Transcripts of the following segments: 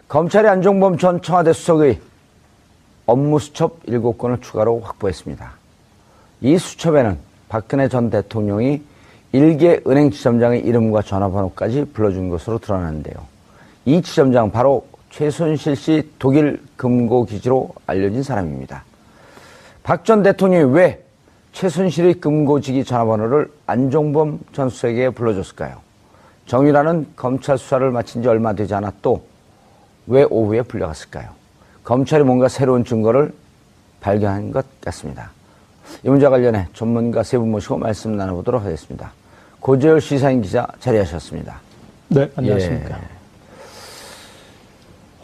검찰이 안종범 전 청와대 수석의 업무 수첩 7건을 추가로 확보했습니다. 이 수첩에는 박근혜 전 대통령이 일개 은행 지점장의 이름과 전화번호까지 불러준 것으로 드러났는데요. 이 지점장 바로 최순실 씨 독일 금고기지로 알려진 사람입니다. 박 전 대통령이 왜 최순실의 금고지기 전화번호를 안종범 전 수석에게 불러줬을까요? 정유라는 검찰 수사를 마친 지 얼마 되지 않았도 왜 오후에 불려갔을까요? 검찰이 뭔가 새로운 증거를 발견한 것 같습니다. 이 문제와 관련해 전문가 세 분 모시고 말씀 나눠보도록 하겠습니다. 고재열 시사인 기자 자리하셨습니다. 네, 안녕하십니까.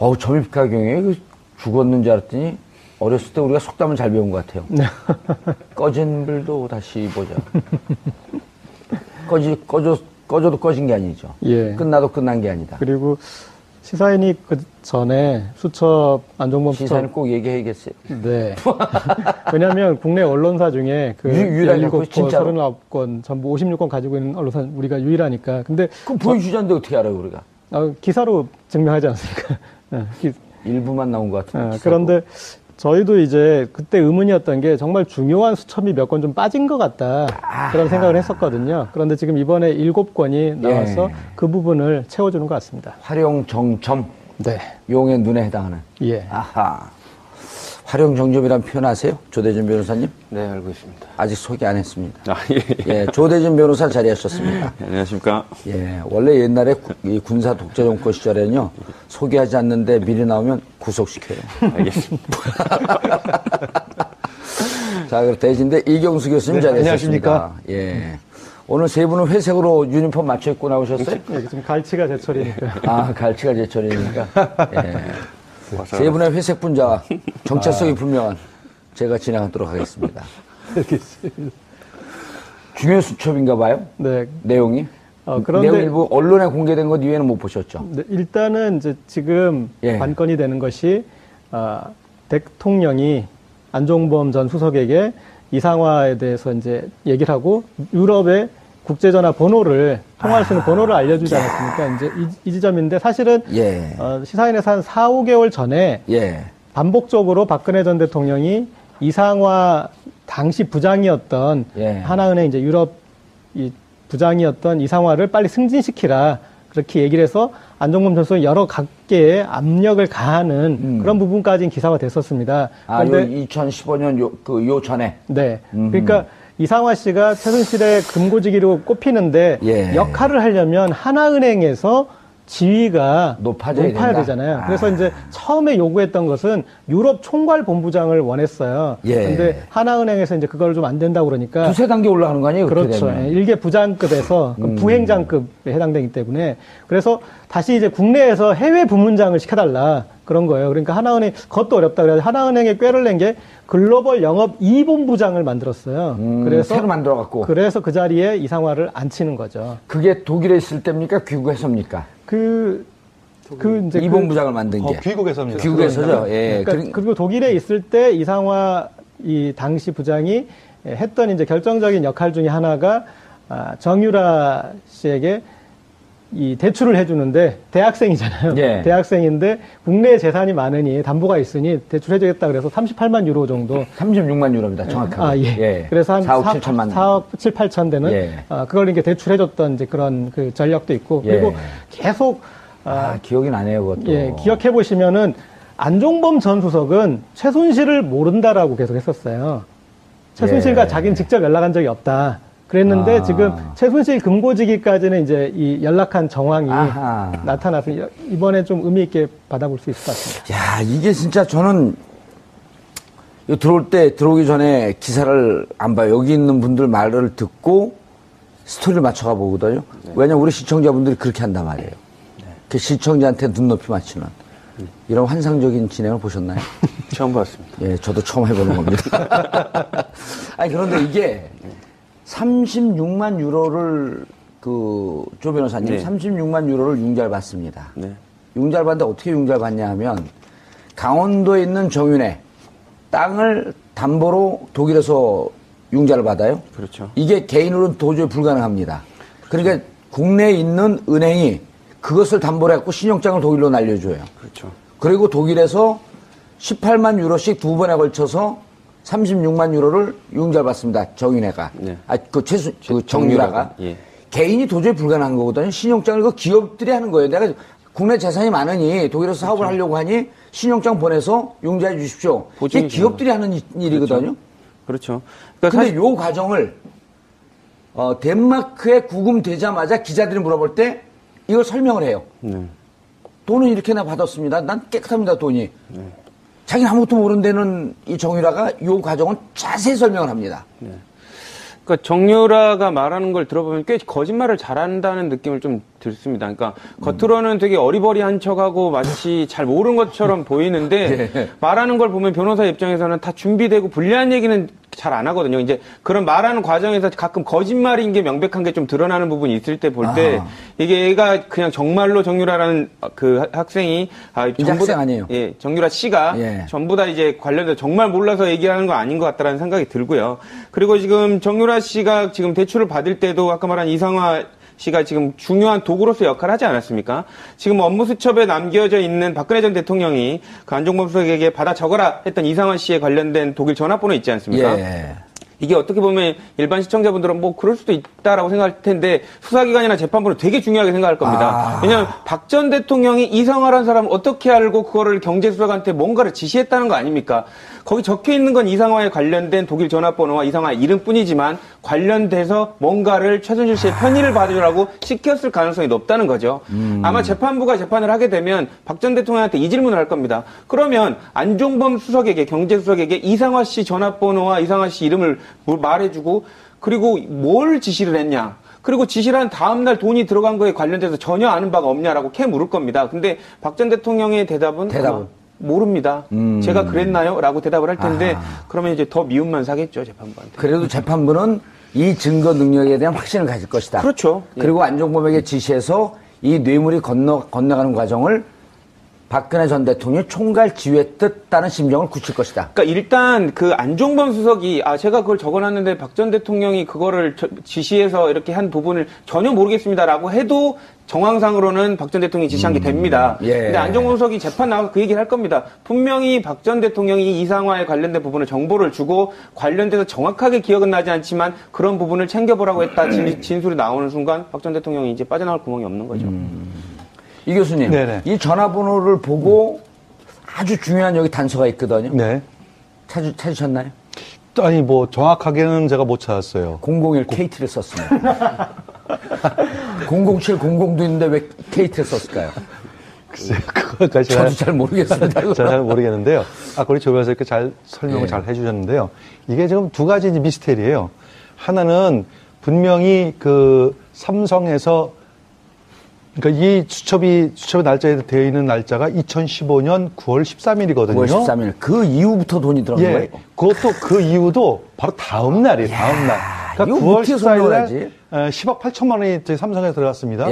예. 점입가경에 죽었는 줄 알았더니 어렸을 때 우리가 속담을 잘 배운 것 같아요. 네. 꺼진 불도 다시 보자. 꺼져도 꺼진 게 아니죠. 예. 끝나도 끝난 게 아니다. 그리고 시사인이 그 전에 수첩 안종범 시사인 꼭 얘기해야겠어요. 네. 왜냐하면 국내 언론사 중에 그 17건, 39건, 전부 56건 가지고 있는 언론사 우리가 유일하니까. 근데 그럼 보여주자는데 어떻게 알아요, 우리가? 기사로 증명하지 않습니까? 일부만 나온 것 같은데. 그런데 저희도 이제 그때 의문이었던 게 정말 중요한 수첩이 몇 건 좀 빠진 것 같다. 그런 생각을 했었거든요. 그런데 지금 이번에 7건이 나와서 그 부분을 채워주는 것 같습니다. 활용정점. 네. 용의 눈에 해당하는. 예. 아하. 활용정점이라는 표현 아세요? 조대준 변호사님? 네, 알고 있습니다. 아직 소개 안 했습니다. 예. 조대준 변호사 자리하셨습니다. 네, 안녕하십니까. 예. 원래 옛날에 이 군사 독재 정권 시절에는요, 소개하지 않는데 미리 나오면 구속시켜요. 알겠습니다. 자, 그럼 대신데 이경수 교수님 네, 자리하셨습니다. 안녕하십니까. 예. 오늘 세 분은 회색으로 유니폼 맞춰 입고 나오셨어요? 네, 지금 갈치가 제철이니까. 갈치가 제철이니까. 예. 세 분의 회색 분자와 정체성이 불명한 제가 진행하도록 하겠습니다. 알겠습니다. 중요 수첩인가 봐요? 네. 내용이? 그런데 내용 일부 언론에 공개된 것 이외에는 못 보셨죠? 네, 일단은 이제 지금 관건이 되는 것이 대통령이 안종범 전 수석에게 이상화에 대해서 이제 얘기를 하고 유럽의 국제전화 번호를 통화할 수 있는 번호를 알려주지 않았습니까? 이제 이 지점인데 사실은 시사인에서 한 4, 5개월 전에 반복적으로 박근혜 전 대통령이 이상화 당시 부장이었던 하나은행 이제 유럽 이 부장이었던 이상화를 빨리 승진시키라 그렇게 얘기를 해서 안종범 전 수석이 여러 각계의 압력을 가하는 그런 부분까지는 기사가 됐었습니다. 그런데 2015년 요 전에. 네. 그러니까 이상화 씨가 최순실의 금고지기로 꼽히는데 역할을 하려면 하나은행에서 지위가 높아야 되잖아요. 그래서 이제 처음에 요구했던 것은 유럽 총괄 본부장을 원했어요. 그런데 하나은행에서 이제 그걸 좀 안 된다고 그러니까 두세 단계 올라가는 거 아니에요? 그렇죠. 일개 부장급에서 부행장급에 해당되기 때문에 그래서 다시 이제 국내에서 해외 부문장을 시켜달라 그런 거예요. 그러니까 하나은행 그것도 어렵다. 그래서 하나은행에 꾀를 낸 게 글로벌 영업 2본부장을 만들었어요. 그래서 새로 만들어갖고. 그래서 그 자리에 이상화를 앉히는 거죠. 그게 독일에 있을 때입니까? 귀국해서입니까? 이제 2본부장을 만든 게. 귀국에서입니다. 귀국에서죠. 그리고 독일에 있을 때 이상화 이 당시 부장이 했던 이제 결정적인 역할 중에 하나가 정유라 씨에게 이 대출을 해주는데 대학생이잖아요. 대학생인데 국내 재산이 많으니 담보가 있으니 대출해주겠다 그래서 38만 유로 정도. 36만 유로입니다. 정확하게. 그래서 한 4억 7천만. 4억 7, 8천 되는 그걸 이렇게 대출해줬던 이제 그런 그 전력도 있고 그리고 계속 기억이 나네요, 그것도. 기억해 보시면은 안종범 전 수석은 최순실을 모른다라고 계속 했었어요. 최순실과 자기는 직접 연락한 적이 없다. 그랬는데 지금 최순실 금고지기까지는 이제 이 연락한 정황이 나타나서 이번에 좀 의미 있게 받아볼 수 있을 것 같습니다. 야, 이게 진짜 저는 들어오기 전에 기사를 안 봐요. 여기 있는 분들 말을 듣고 스토리를 맞춰가 보거든요. 왜냐면 우리 시청자분들이 그렇게 한단 말이에요. 그 시청자한테 눈높이 맞추는 이런 환상적인 진행을 보셨나요? 처음 봤습니다. 예, 저도 처음 해보는 겁니다. 아니, 그런데 이게 36만 유로를 조 변호사님 36만 유로를 융자를 받습니다. 융자를 받는데 어떻게 융자를 받냐 하면 강원도에 있는 정윤회 땅을 담보로 독일에서 융자를 받아요. 그렇죠. 이게 개인으로는 도저히 불가능합니다. 그러니까 국내에 있는 은행이 그것을 담보로 해갖고 신용장을 독일로 날려줘요. 그렇죠. 그리고 독일에서 18만 유로씩 두 번에 걸쳐서 36만 유로를 융자를 받습니다. 정윤회가. 네. 정유라가. 예. 개인이 도저히 불가능한 거거든요. 신용장을 그 기업들이 하는 거예요. 내가 국내 재산이 많으니 독일에서 사업을 그렇죠. 하려고 하니 신용장 보내서 융자해 주십시오. 이게 기업들이 하는 일이거든요. 그렇죠. 그러니까 근데 요 과정을 덴마크에 구금되자마자 기자들이 물어볼 때 이걸 설명을 해요. 네. 돈은 이렇게나 받았습니다. 난 깨끗합니다, 돈이. 네. 자기는 아무것도 모르는 데는 이 정유라가 이 과정을 자세히 설명을 합니다. 네. 그러니까 정유라가 말하는 걸 들어보면 꽤 거짓말을 잘한다는 느낌을 좀 들습니다. 그러니까 겉으로는 되게 어리버리한 척하고 마치 잘 모르는 것처럼 보이는데 네. 말하는 걸 보면 변호사 입장에서는 다 준비되고 불리한 얘기는 잘 안 하거든요. 이제 그런 말하는 과정에서 가끔 거짓말인 게 명백한 게 좀 드러나는 부분이 있을 때 볼 때 이게 얘가 그냥 정말로 정유라라는 그 학생이 전부 다 아니에요. 예, 정유라 씨가 예. 전부 다 이제 관련돼서 정말 몰라서 얘기하는 거 아닌 것 같다라는 생각이 들고요. 그리고 지금 정유라 씨가 지금 대출을 받을 때도 아까 말한 이상화 씨가 지금 중요한 도구로서 역할을 하지 않았습니까? 지금 업무수첩에 남겨져 있는 박근혜 전 대통령이 그 안종범 수석에게 받아 적어라 했던 이상화 씨에 관련된 독일 전화번호 있지 않습니까? 예. 이게 어떻게 보면 일반 시청자분들은 뭐 그럴 수도 있다라고 생각할 텐데 수사기관이나 재판부는 되게 중요하게 생각할 겁니다. 왜냐하면 박 전 대통령이 이상화라는 사람을 어떻게 알고 그거를 경제수석한테 뭔가를 지시했다는 거 아닙니까? 거기 적혀 있는 건 이상화에 관련된 독일 전화번호와 이상화 이름뿐이지만 관련돼서 뭔가를 최순실 씨의 편의를 받으라고 시켰을 가능성이 높다는 거죠. 아마 재판부가 재판을 하게 되면 박 전 대통령한테 이 질문을 할 겁니다. 그러면 안종범 수석에게 경제수석에게 이상화 씨 전화번호와 이상화 씨 이름을 말해주고 그리고 뭘 지시를 했냐. 그리고 지시를 한 다음 날 돈이 들어간 거에 관련돼서 전혀 아는 바가 없냐라고 캐 물을 겁니다. 근데 박 전 대통령의 대답은 모릅니다. 제가 그랬나요? 라고 대답을 할 텐데 그러면 이제 더 미움만 사겠죠, 재판부한테. 그래도 재판부는 이 증거 능력에 대한 확신을 가질 것이다. 그렇죠. 그리고 안종범에게 지시해서 이 뇌물이 건너가는 과정을 박근혜 전 대통령이 총괄 지휘했다는 심정을 굳힐 것이다. 그러니까 일단 그 안종범 수석이 제가 그걸 적어놨는데 박 전 대통령이 그거를 지시해서 이렇게 한 부분을 전혀 모르겠습니다라고 해도 정황상으로는 박 전 대통령이 지시한 게 됩니다. 예. 근데 안종범 수석이 재판 나와서 그 얘기를 할 겁니다. 분명히 박 전 대통령이 이상화에 관련된 부분을 정보를 주고 관련돼서 정확하게 기억은 나지 않지만 그런 부분을 챙겨보라고 했다 진술이 나오는 순간 박 전 대통령이 이제 빠져나갈 구멍이 없는 거죠. 이 교수님, 네네. 이 전화번호를 보고 아주 중요한 여기 단서가 있거든요. 네. 찾으셨나요? 아니, 뭐, 정확하게는 제가 못 찾았어요. 001 KT를 썼습니다. 007, 00도 있는데 왜 KT를 썼을까요? 글쎄요, 그거까지. 저도 잘 모르겠습니다. 잘 모르겠는데요. 아까 우리 조 변호사 이렇게 잘 설명을 잘 해주셨는데요. 이게 지금 두 가지 이제 미스테리예요. 하나는 분명히 그 삼성에서 그러니까 이 수첩의 날짜에 되어 있는 날짜가 2015년 9월 13일이거든요. 9월 13일. 그 이후부터 돈이 들어간 거예요? 그것도 그 이후도 바로 다음 날이에요. 다음 날. 그러니까 9월 14일 날 10억 8천만 원이 삼성에 들어갔습니다.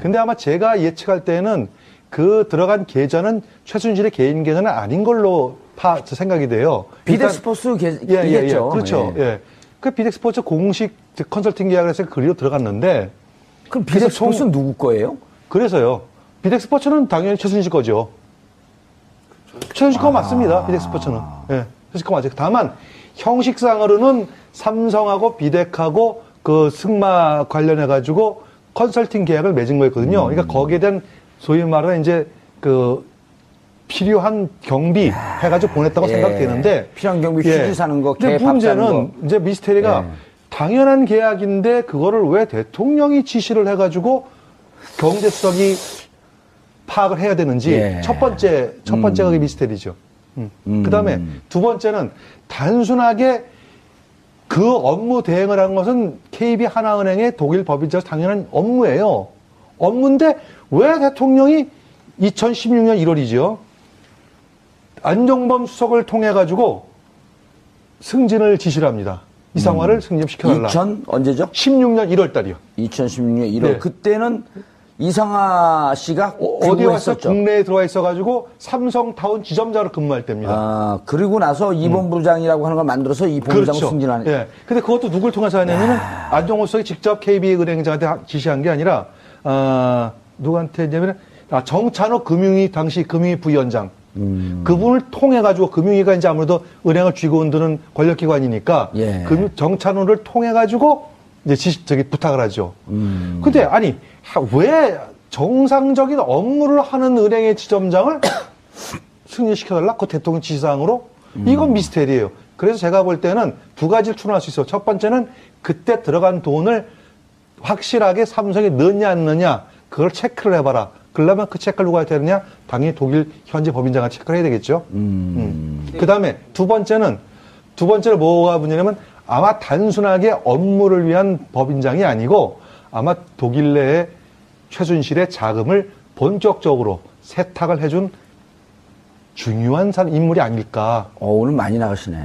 근데 아마 제가 예측할 때는 그 들어간 계좌는 최순실의 개인 계좌는 아닌 걸로 생각이 돼요. 비덱스포츠 계좌겠죠. 그렇죠. 그 비덱스포츠 공식 컨설팅 계약을 해서 그리로 들어갔는데 그럼 비덱스포츠는 누구 거예요? 그래서요. 비덱스포츠는 당연히 최순실 거죠. 최순실 거 맞습니다. 비덱스포츠는. 예. 최순실 거 맞아요. 다만 형식상으로는 삼성하고 비덱하고 그 승마 관련해가지고 컨설팅 계약을 맺은 거였거든요. 그러니까 거기에 대한 소위 말하는 이제 그 필요한 경비 해가지고 보냈다고 생각되는데. 필요한 경비 휴지 사는 거, 근데 문제는 이제 미스테리가 당연한 계약인데 그거를 왜 대통령이 지시를 해가지고 경제수석이 파악을 해야 되는지 첫 번째가 그게 미스테리죠. 그다음에 두 번째는 단순하게 그 업무 대행을 한 것은 KB 하나은행의 독일 법인자에서 당연한 업무예요. 업무인데 왜 대통령이 2016년 1월이죠. 안종범 수석을 통해 가지고 승진을 지시를 합니다. 이상화를 승진시켜달라. 언제죠? 16년 1월 달이요. 2016년 1월. 그때는 이상화 씨가 어디 와서 국내에 들어와 있어가지고 삼성타운 지점장으로 근무할 때입니다. 그리고 나서 이 본부장이라고 하는 걸 만들어서 이 본부장을 승진하는. 예. 근데 그것도 누굴 통해서 하냐면은 안종범 수석이 직접 KB은행장한테 지시한 게 아니라 누구한테 했냐면 정찬호 당시 금융위 부위원장. 그분을 통해 가지고 금융위가 이제 아무래도 은행을 쥐고 흔드는 권력기관이니까 예. 정찬호를 통해 가지고 이제 부탁을 하죠. 근데 아니 왜 정상적인 업무를 하는 은행의 지점장을 승진시켜달라? 그 대통령 지시사항으로? 이건 미스테리예요. 그래서 제가 볼 때는 두 가지를 추론할 수 있어요. 첫 번째는 그때 들어간 돈을 확실하게 삼성에 넣느냐 안 넣느냐 그걸 체크를 해봐라. 그러려면 그 체크를 누가 해야 되느냐? 당연히 독일 현지 법인장을 체크를 해야 되겠죠. 그 다음에 두 번째는 뭐가 문제냐면 아마 단순하게 업무를 위한 법인장이 아니고 아마 독일 내에 최순실의 자금을 본격적으로 세탁을 해준 중요한 인물이 아닐까. 오늘 많이 나가시네.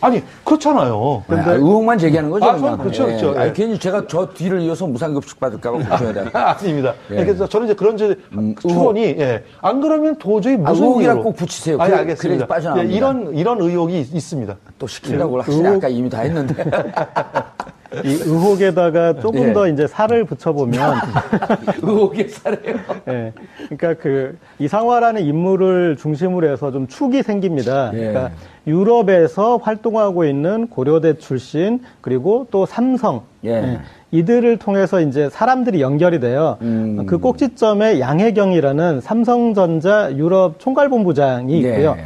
아니, 그렇잖아요. 근데 의혹만 제기하는 거죠? 그렇죠, 예. 그렇죠. 아니, 괜히 제가 저 뒤를 이어서 무상급식 받을까봐 걱정해야 돼. 아닙니다. 예. 그래서 저는 이제 그런 추론이, 예. 안 그러면 도저히 무슨. 의혹이라고 꼭 붙이세요. 아니, 알겠습니다. 빠져나옵니다. 예, 이런 의혹이 있습니다. 또 시키려고 확실히 아까 이미 다 했는데. 이 의혹에다가 조금 예. 더 이제 살을 붙여보면. 의혹에 살이에요? 예. 그러니까 이상화라는 인물을 중심으로 해서 좀 축이 생깁니다. 예. 그러니까 유럽에서 활동하고 있는 고려대 출신, 그리고 또 삼성. 예. 예. 이들을 통해서 이제 사람들이 연결이 돼요. 그 꼭지점에 양혜경이라는 삼성전자 유럽 총괄본부장이 있고요. 예.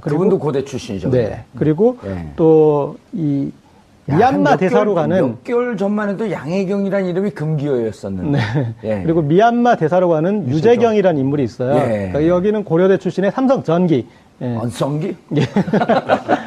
그리고 그분도 고대 출신이죠. 네. 그리고 또 미얀마 대사로 가는 몇 개월 전만 해도 양혜경이라는 이름이 금기어였었는데. 네. 예. 그리고 미얀마 대사로 가는 유재경이라는 인물이 있어요. 예. 그러니까 여기는 고려대 출신의 삼성전기. 예. 언성기? 예.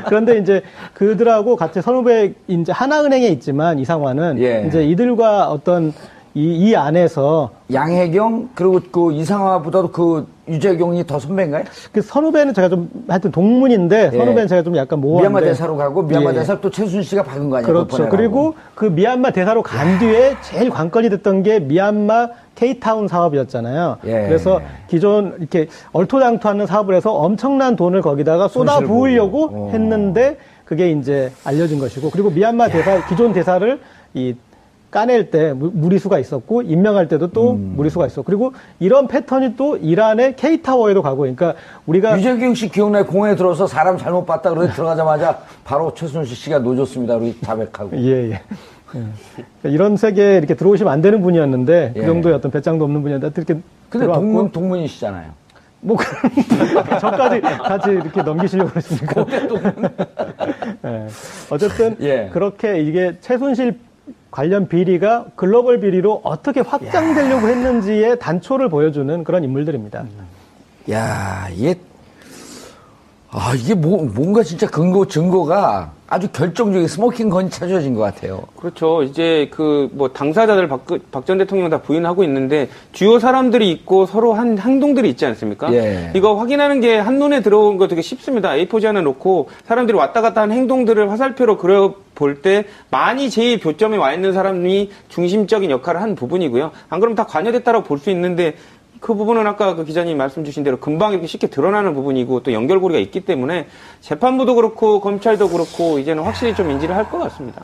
그런데 이제 그들하고 같이 선후배 이제 하나은행에 있지만 이상화는 예. 이제 이들과 어떤 이 안에서 양혜경 그리고 그 이상화보다도 그 유재경이 더 선배인가요? 그 선후배는 제가 좀 하여튼 동문인데 선후배는 제가 좀 약간 모호한데 미얀마 대사로 가고 미얀마 대사 또 최순실씨가 박은 거 아니에요? 그렇죠. 그리고 그 미얀마 대사로 간 뒤에 제일 관건이 됐던 게 미얀마 K타운 사업이었잖아요. 예. 그래서 기존 이렇게 얼토당토하는 사업을 해서 엄청난 돈을 거기다가 쏟아 부으려고 했는데 그게 이제 알려진 것이고 그리고 미얀마 대사 기존 대사를 까낼 때 무리수가 있었고 임명할 때도 또 무리수가 있었고 그리고 이런 패턴이 또 이란의 K타워에도 가고 그러니까 우리가 유재경 씨 기억나요? 공항에 들어서 사람 잘못 봤다 그러고 들어가자마자 바로 최순실 씨가 놓줬습니다. 우리 자백하고. 예. 이런 세계에 이렇게 들어오시면 안 되는 분이었는데 그 정도의 어떤 배짱도 없는 분이었는데 이렇게 근데 동문이시잖아요. 뭐 저까지 같이 이렇게 넘기시려고 그러십니까? 네. 어쨌든 그렇게 이게 최순실 관련 비리가 글로벌 비리로 어떻게 확장되려고 했는지의 단초를 보여주는 그런 인물들입니다. 야, 이게 뭔가 진짜 증거가 아주 결정적인 스모킹 건이 찾아진 것 같아요. 그렇죠. 이제 당사자들 박 전 대통령 다 부인하고 있는데 주요 사람들이 있고 서로 한 행동들이 있지 않습니까? 예. 이거 확인하는 게 한눈에 들어온 거 되게 쉽습니다. A4지 하나 놓고 사람들이 왔다 갔다 한 행동들을 화살표로 그려볼 때 많이 제일 교점에 와 있는 사람이 중심적인 역할을 한 부분이고요. 안 그러면 다 관여됐다라고 볼 수 있는데 그 부분은 아까 그 기자님 말씀 주신 대로 금방 이렇게 쉽게 드러나는 부분이고 또 연결고리가 있기 때문에 재판부도 그렇고 검찰도 그렇고 이제는 확실히 좀 인지를 할 것 같습니다.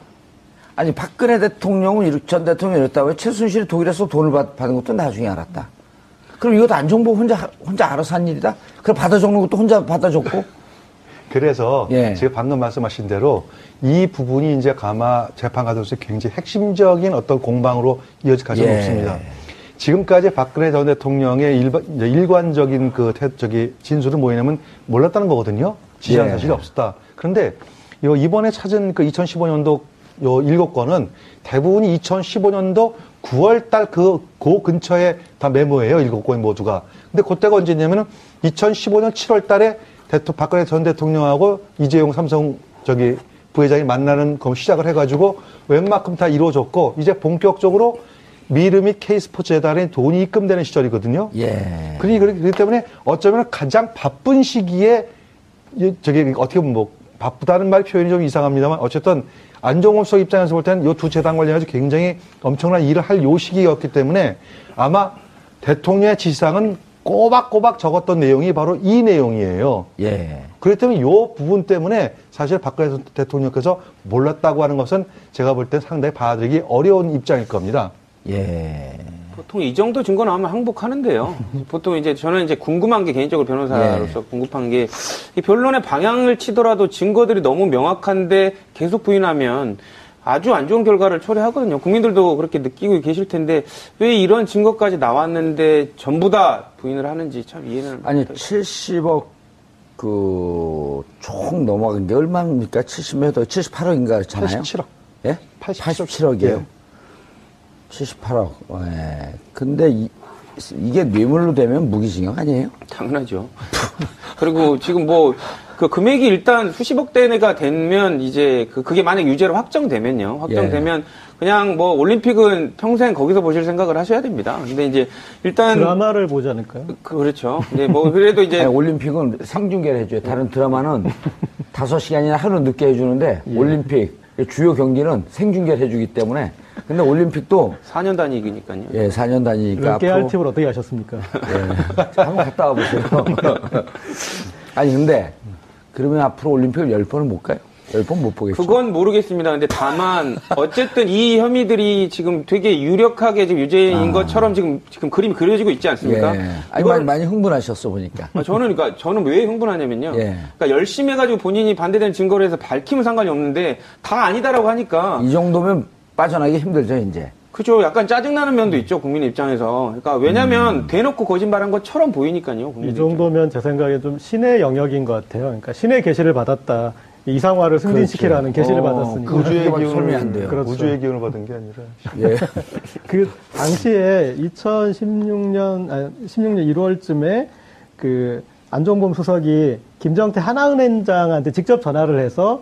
아니 박근혜 대통령은 전 대통령이 이랬다고 제가 독일에서 돈을 받은 것도 나중에 알았다. 그럼 이것도 안정보 혼자 알아서 한 일이다? 그럼 받아적는 것도 혼자 받아줬고? 그래서 제가 방금 말씀하신 대로 이 부분이 이제 아마 재판 과정에서 굉장히 핵심적인 어떤 공방으로 이어질 가능성이 높습니다. 지금까지 박근혜 전 대통령의 일관적인 진술은 뭐냐면 몰랐다는 거거든요. 지시한 사실이 없었다. 그런데 이번에 찾은 그 2015년도 7건은 대부분이 2015년도 9월달 그 근처에 다 메모예요. 7건 모두가. 근데 그때가 언제냐면은 2015년 7월달에 박근혜 전 대통령하고 이재용 삼성 부회장이 만나는 거 시작을 해가지고 웬만큼 다 이루어졌고 이제 본격적으로 미르 및 K스포츠 재단에 돈이 입금되는 시절이거든요. 그렇기 때문에 어쩌면 가장 바쁜 시기에 어떻게 보면 바쁘다는 말 표현이 좀 이상합니다만 어쨌든 안종범 수석 입장에서 볼 때는 이 두 재단 관련해서 굉장히 엄청난 일을 할 요 시기였기 때문에 아마 대통령의 지시사항은 꼬박꼬박 적었던 내용이 바로 이 내용이에요. 그렇기 때문에 이 부분 때문에 사실 박근혜 대통령께서 몰랐다고 하는 것은 제가 볼 때 상당히 받아들이기 어려운 입장일 겁니다. 보통 이 정도 증거 나오면 항복하는데요. 보통 이제 저는 이제 궁금한 게 개인적으로 변호사로서 궁금한 게 이 변론의 방향을 치더라도 증거들이 너무 명확한데 계속 부인하면 아주 안 좋은 결과를 초래하거든요. 국민들도 그렇게 느끼고 계실 텐데 왜 이런 증거까지 나왔는데 전부 다 부인을 하는지 참 이해는 아니 70억 총 넘어간 게 얼마입니까? 70몇 억, 78억인가 잖아요. 87억. 예? 87억이에요. 예. 78억. 예. 근데 이게 뇌물로 되면 무기징역 아니에요? 당연하죠. 그리고 지금 그 금액이 일단 수십억 대가 되면 이제 그게 만약 유죄로 확정되면요. 확정되면 그냥 올림픽은 평생 거기서 보실 생각을 하셔야 됩니다. 근데 이제 일단 드라마를 보지 않을까요? 그렇죠. 근데 그래도 이제 아니, 올림픽은 생중계를 해줘요. 다른 드라마는 5시간이나 하루 늦게 해주는데 올림픽 주요 경기는 생중계를 해주기 때문에 근데 올림픽도 4년 단위니까요. 예, 4년 단위니까. 깨알 팁을 어떻게 하셨습니까? 예, 한번 갔다 와보세요. 아니 근데 그러면 앞으로 올림픽을 10번은 못 가요? 10번 못 보겠죠? 그건 모르겠습니다. 근데 다만 어쨌든 이 혐의들이 지금 되게 유력하게 지금 유죄인 것처럼 지금 그림이 그려지고 있지 않습니까? 예. 아니 많이 흥분하셨어 보니까. 저는 왜 흥분하냐면요. 그러니까 열심히 해가지고 본인이 반대되는 증거를 해서 밝히면 상관이 없는데 다 아니다라고 하니까 이 정도면 빠져나기 힘들죠 이제. 그죠. 약간 짜증나는 면도 있죠, 국민의 입장에서. 그러니까 왜냐면 대놓고 거짓말한 것처럼 보이니까요. 이 정도면 제 생각에 좀 신의 영역인 것 같아요. 그러니까 신의 계시를 받았다. 이상화를 승진시키라는 계시를 받았으니까. 우주의 기운을 안 돼요. 그렇죠. 우주의 기운을 받은 게 아니라. 예. 그 당시에 16년 1월쯤에 그 안종범 수석이 김정태 하나은행장한테 직접 전화를 해서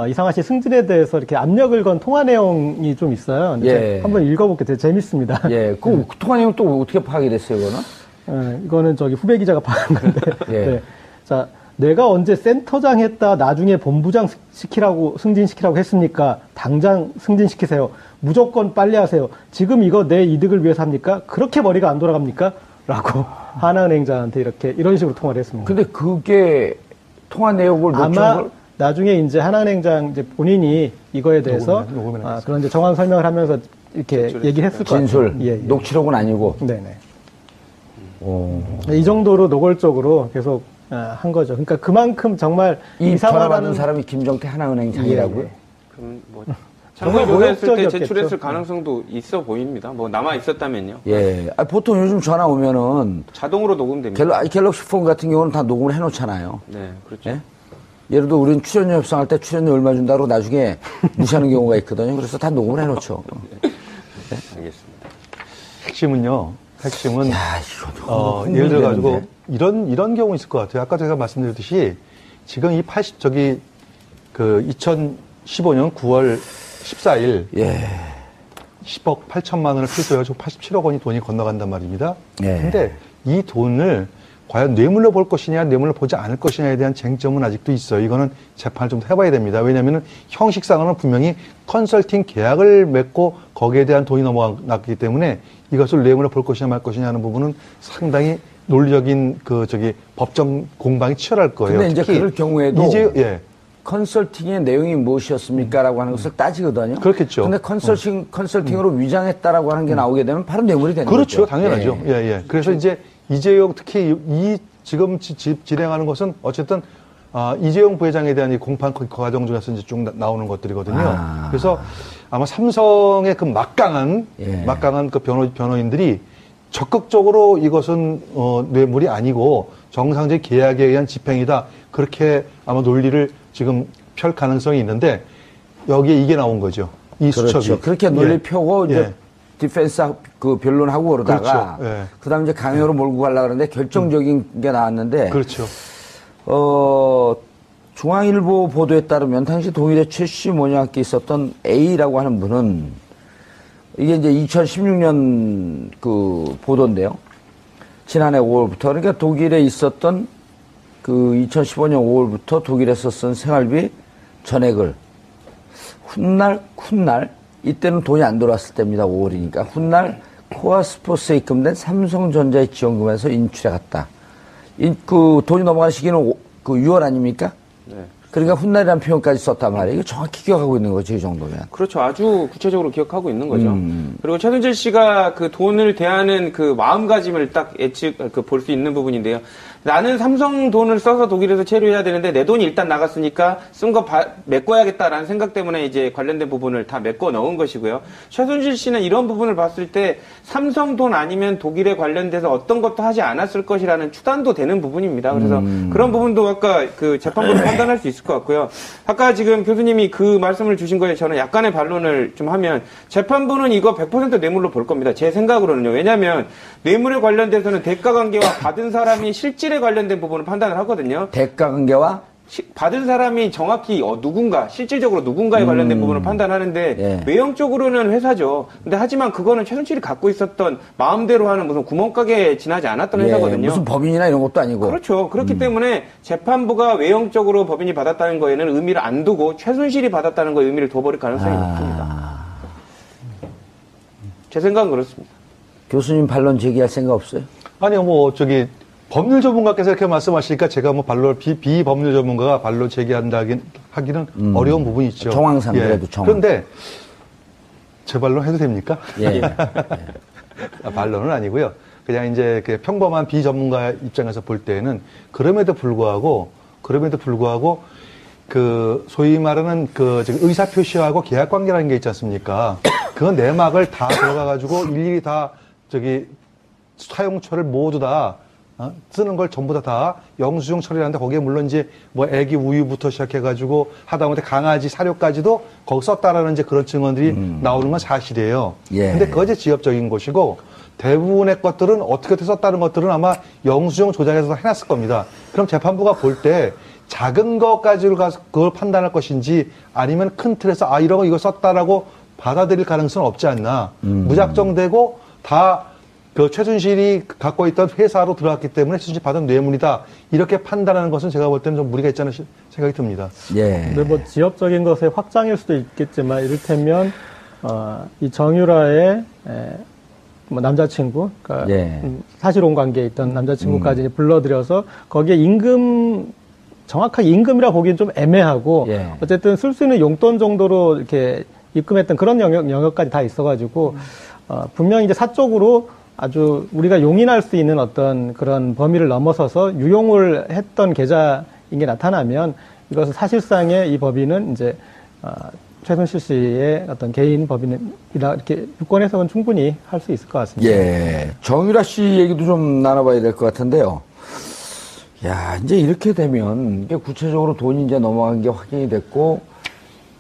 이상화 씨 승진에 대해서 이렇게 압력을 건 통화 내용이 좀 있어요. 근데 한번 읽어볼게요. 되게 재밌습니다. 예. 그 통화 내용 또 어떻게 파악이 됐어요, 이거는? 이거는 후배 기자가 파악한 건데. 네. 자, 내가 언제 센터장 했다 나중에 본부장 승진시키라고 했습니까? 당장 승진시키세요. 무조건 빨리 하세요. 지금 이거 내 이득을 위해서 합니까? 그렇게 머리가 안 돌아갑니까? 라고 하나은행장한테 이런 식으로 통화를 했습니다. 근데 그게 통화 내용을 아마 나중에 이제 하나은행장 본인이 이거에 대해서 그런 이제 정황 설명을 하면서 이렇게 얘기를 했을 것 같아요. 진술. 녹취록은 아니고. 네네. 이 정도로 노골적으로 계속 한 거죠. 그러니까 그만큼 정말 이 전화 받은 사람이 김정태 하나은행장이라고요? 그럼 정말 모였을 때 제출했을 가능성도 있어 보입니다. 남아 있었다면요. 예. 보통 요즘 전화 오면은 자동으로 녹음됩니다. 갤럭시 폰 같은 경우는 다 녹음을 해놓잖아요. 네, 그렇죠. 예? 예를 들어 우리는 출연료 협상할 때 출연료 얼마 준다고 나중에 무시하는 경우가 있거든요. 그래서 다 녹음을 해놓죠. 네, 알겠습니다. 핵심은 예를 들어 가지고 이런 경우 있을 것 같아요. 아까 제가 말씀드렸듯이 지금 2015년 9월 14일 10억 8천만 원을 필수해가지고 87억 원이 돈이 건너간단 말입니다. 근데 이 돈을 과연 뇌물로 볼 것이냐, 뇌물로 보지 않을 것이냐에 대한 쟁점은 아직도 있어요. 이거는 재판을 좀 해봐야 됩니다. 왜냐하면 형식상으로는 분명히 컨설팅 계약을 맺고 거기에 대한 돈이 넘어갔기 때문에 이것을 뇌물로 볼 것이냐 말 것이냐 하는 부분은 상당히 논리적인 법정 공방이 치열할 거예요. 근데 이제 그럴 경우에도 컨설팅의 내용이 무엇이었습니까라고 하는 것을 따지거든요. 그렇겠죠. 근데 컨설팅으로 위장했다라고 하는 게 나오게 되면 바로 뇌물이 되는 거죠. 거죠. 당연하죠. 그래서 이제 이재용 특히 지금 진행하는 것은 어쨌든 이재용 부회장에 대한 이 공판 과정 중에서 이제 쭉 나오는 것들이거든요. 그래서 아마 삼성의 그 막강한 그 변호인들이 적극적으로 이것은 뇌물이 아니고 정상적인 계약에 의한 집행이다. 그렇게 아마 논리를 지금 펼 가능성이 있는데 여기에 이게 나온 거죠. 이 그렇죠. 수첩이. 그렇게 논리 펴고 이제 디펜스 변론하고 그러다가 그다음에 이제 강요로 몰고 가려고 그러는데 결정적인 게 나왔는데 그렇죠. 중앙일보 보도에 따르면 당시 동일의 최씨 모녀학기 있었던 A라고 하는 분은 이게 이제 2016년 그 보도인데요. 지난해 5월부터 그러니까 독일에 있었던 그 2015년 5월부터 독일에서 쓴 생활비 전액을 훗날 이때는 돈이 안 들어왔을 때입니다. 5월이니까 훗날 코아스포스에 입금된 삼성전자의 지원금에서 인출해 갔다. 그 돈이 넘어간 시기는 그 6월 아닙니까? 네. 그러니까 훗날이라는 표현까지 썼단 말이에요. 이거 정확히 기억하고 있는 거죠, 이 정도면. 그렇죠. 아주 구체적으로 기억하고 있는 거죠. 그리고 최순실 씨가 그 돈을 대하는 그 마음가짐을 딱 볼 수 있는 부분인데요. 나는 삼성 돈을 써서 독일에서 체류해야 되는데 내 돈이 일단 나갔으니까 쓴 거 메꿔야겠다라는 생각 때문에 이제 관련된 부분을 다 메꿔 넣은 것이고요. 최순실 씨는 이런 부분을 봤을 때 삼성 돈 아니면 독일에 관련돼서 어떤 것도 하지 않았을 것이라는 추단도 되는 부분입니다. 그래서 그런 부분도 아까 그 재판부는 판단할 수 있을 것 같고요. 아까 지금 교수님이 그 말씀을 주신 거에 저는 약간의 반론을 좀 하면 재판부는 이거 100% 뇌물로 볼 겁니다. 제 생각으로는요. 왜냐하면 뇌물에 관련돼서는 대가관계와 받은 사람이 실질에 관련된 부분을 판단을 하거든요. 대가관계와 받은 사람이 정확히 누군가, 실질적으로 누군가에 관련된 부분을 판단하는데 예. 외형적으로는 회사죠. 근데 하지만 그거는 최순실이 갖고 있었던 마음대로 하는 무슨 구멍가게에 지나지 않았던 예, 회사거든요. 무슨 법인이나 이런 것도 아니고. 그렇죠. 그렇기 때문에 재판부가 외형적으로 법인이 받았다는 거에는 의미를 안 두고 최순실이 받았다는 거에 의미를 둬버릴 가능성이 높습니다. 제 생각은 그렇습니다. 교수님 반론 제기할 생각 없어요? 아니요, 뭐, 법률 전문가께서 이렇게 말씀하시니까 제가 뭐 비법률 전문가가 반론 제기한다긴 하기는 어려운 부분이 있죠. 정황상 그래도 정황. 그런데 제 반론 해도 됩니까? 예. 반론은 아니고요. 그냥 이제 평범한 비전문가 입장에서 볼 때는 그럼에도 불구하고 그 소위 말하는 의사 표시하고 계약 관계라는 게 있지 않습니까? 그 내막을 다 들어가가지고 일일이 다 사용처를 모두 다 쓰는 걸 전부 다 영수증 처리를 하는데 거기에 물론 이제 뭐 애기 우유부터 시작해가지고 하다못해 강아지 사료까지도 거기 썼다라는 이제 그런 증언들이 나오는 건 사실이에요. 예. 근데 그것이 지엽적인 것이고 대부분의 것들은 어떻게 썼다는 것들은 아마 영수증 조작해서 해놨을 겁니다. 그럼 재판부가 볼 때 작은 것까지를 가서 그걸 판단할 것인지 아니면 큰 틀에서 이런 거 이거 썼다라고 받아들일 가능성은 없지 않나. 무작정되고 다 최순실이 갖고 있던 회사로 들어갔기 때문에 최순실이 받은 뇌물이다. 이렇게 판단하는 것은 제가 볼 때는 좀 무리가 있지 않나 생각이 듭니다. 예. 근데 뭐 지엽적인 것의 확장일 수도 있겠지만 이를테면 이 정유라의 뭐 남자친구, 그러니까 예. 사실혼 관계에 있던 남자친구까지 불러들여서 거기에 정확하게 임금이라 보기엔 좀 애매하고 예. 어쨌든 쓸 수 있는 용돈 정도로 이렇게 입금했던 그런 영역까지 다 있어가지고 분명히 이제 사적으로 아주 우리가 용인할 수 있는 어떤 그런 범위를 넘어서서 유용을 했던 계좌인 게 나타나면 이것은 사실상의 이 법인은 이제 최순실 씨의 어떤 개인 법인이다 이렇게 유권 해석은 충분히 할 수 있을 것 같습니다. 예, 정유라 씨 얘기도 좀 나눠봐야 될 것 같은데요. 야, 이제 이렇게 되면 이게 구체적으로 돈이 이제 넘어간 게 확인이 됐고,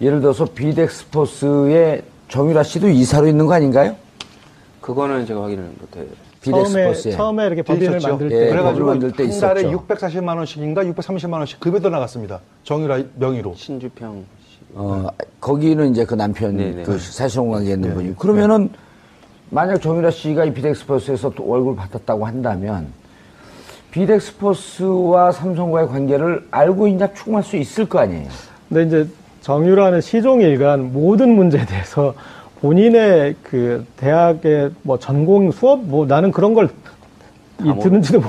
예를 들어서 비덱스포스에 정유라 씨도 이사로 있는 거 아닌가요? 그거는 제가 확인을 못해요. 비덱스포스에. 처음에 이렇게 법인을 있었죠. 만들 때. 예, 그래가지고 만들 때 한 달에 있었죠. 640만 원씩인가 630만 원씩 급여도 나갔습니다. 정유라 명의로. 신주평. 거기는 이제 그 남편, 네네. 그 사실혼 관계에 있는 분이. 그러면은, 만약 정유라 씨가 이 비덱스포스에서 또 월급을 받았다고 한다면, 비덱스포스와 삼성과의 관계를 알고 있냐 추궁할 수 있을 거 아니에요? 근데 이제 정유라는 시종일관 모든 문제에 대해서 본인의 그 대학의 뭐 전공 수업 뭐 나는 그런 걸 듣는지도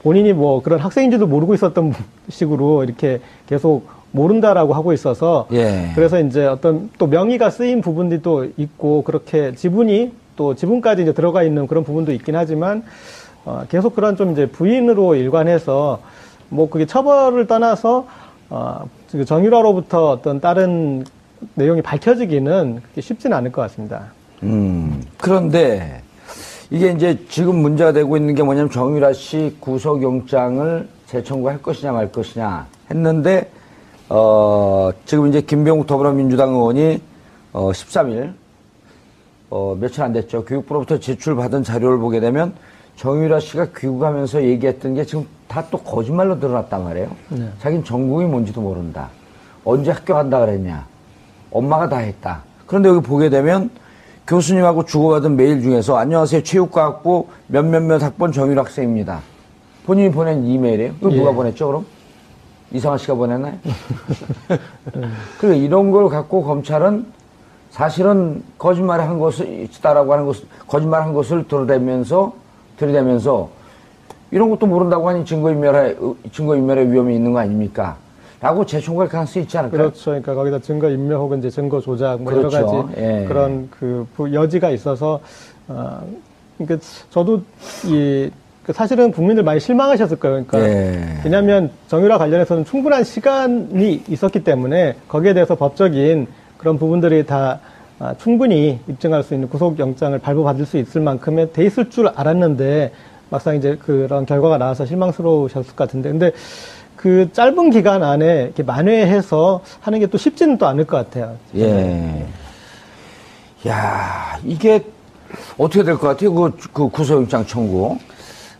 본인이 뭐 그런 학생인지도 모르고 있었던 식으로 이렇게 계속 모른다라고 하고 있어서 예. 그래서 이제 어떤 또 명의가 쓰인 부분들이 또 있고 그렇게 지분까지 이제 들어가 있는 그런 부분도 있긴 하지만 계속 그런 좀 이제 부인으로 일관해서 뭐 그게 처벌을 떠나서 정유라로부터 어떤 다른 내용이 밝혀지기는 그렇게 쉽지는 않을 것 같습니다. 그런데 이게 이제 지금 문제가 되고 있는 게 뭐냐면 정유라 씨 구속영장을 재청구할 것이냐 말 것이냐 했는데 지금 이제 김병욱 더불어민주당 의원이 13일 며칠 안 됐죠. 교육부로부터 제출받은 자료를 보게 되면 정유라 씨가 귀국하면서 얘기했던 게 지금 다 또 거짓말로 드러났단 말이에요. 네. 자기는 전공이 뭔지도 모른다. 언제 학교 간다 그랬냐. 엄마가 다 했다. 그런데 여기 보게 되면 교수님하고 주고받은 메일 중에서 안녕하세요. 체육과학부 몇몇몇 학번 정유라 학생입니다. 본인이 보낸 이메일이에요. 그걸 누가 보냈죠 그럼? 이상한 씨가 보냈나요? 그러니까 이런 걸 갖고 검찰은 사실은 거짓말을 한 것을 있다라고 하는 것을 거짓말한 것을 들이대면서 이런 것도 모른다고 하니 증거인멸의 위험이 있는 거 아닙니까? 라고 재청구할 가능성이 있지 않을까요? 그렇죠. 그러니까 거기다 증거 인멸 혹은 이제 증거 조작 뭐 그렇죠. 여러 가지 예. 그런 그 여지가 있어서 그러니까 저도 사실은 국민들 많이 실망하셨을 거예요. 그러니까 예. 왜냐하면 정유라 관련해서는 충분한 시간이 있었기 때문에 거기에 대해서 법적인 그런 부분들이 다 충분히 입증할 수 있는 구속영장을 발부받을 수 있을 만큼의 돼 있을 줄 알았는데 막상 이제 그런 결과가 나와서 실망스러우셨을 것 같은데 근데 그 짧은 기간 안에 이렇게 만회해서 하는 게 또 쉽지는 또 않을 것 같아요. 예. 야, 이게 어떻게 될 것 같아요? 그 구속영장 청구.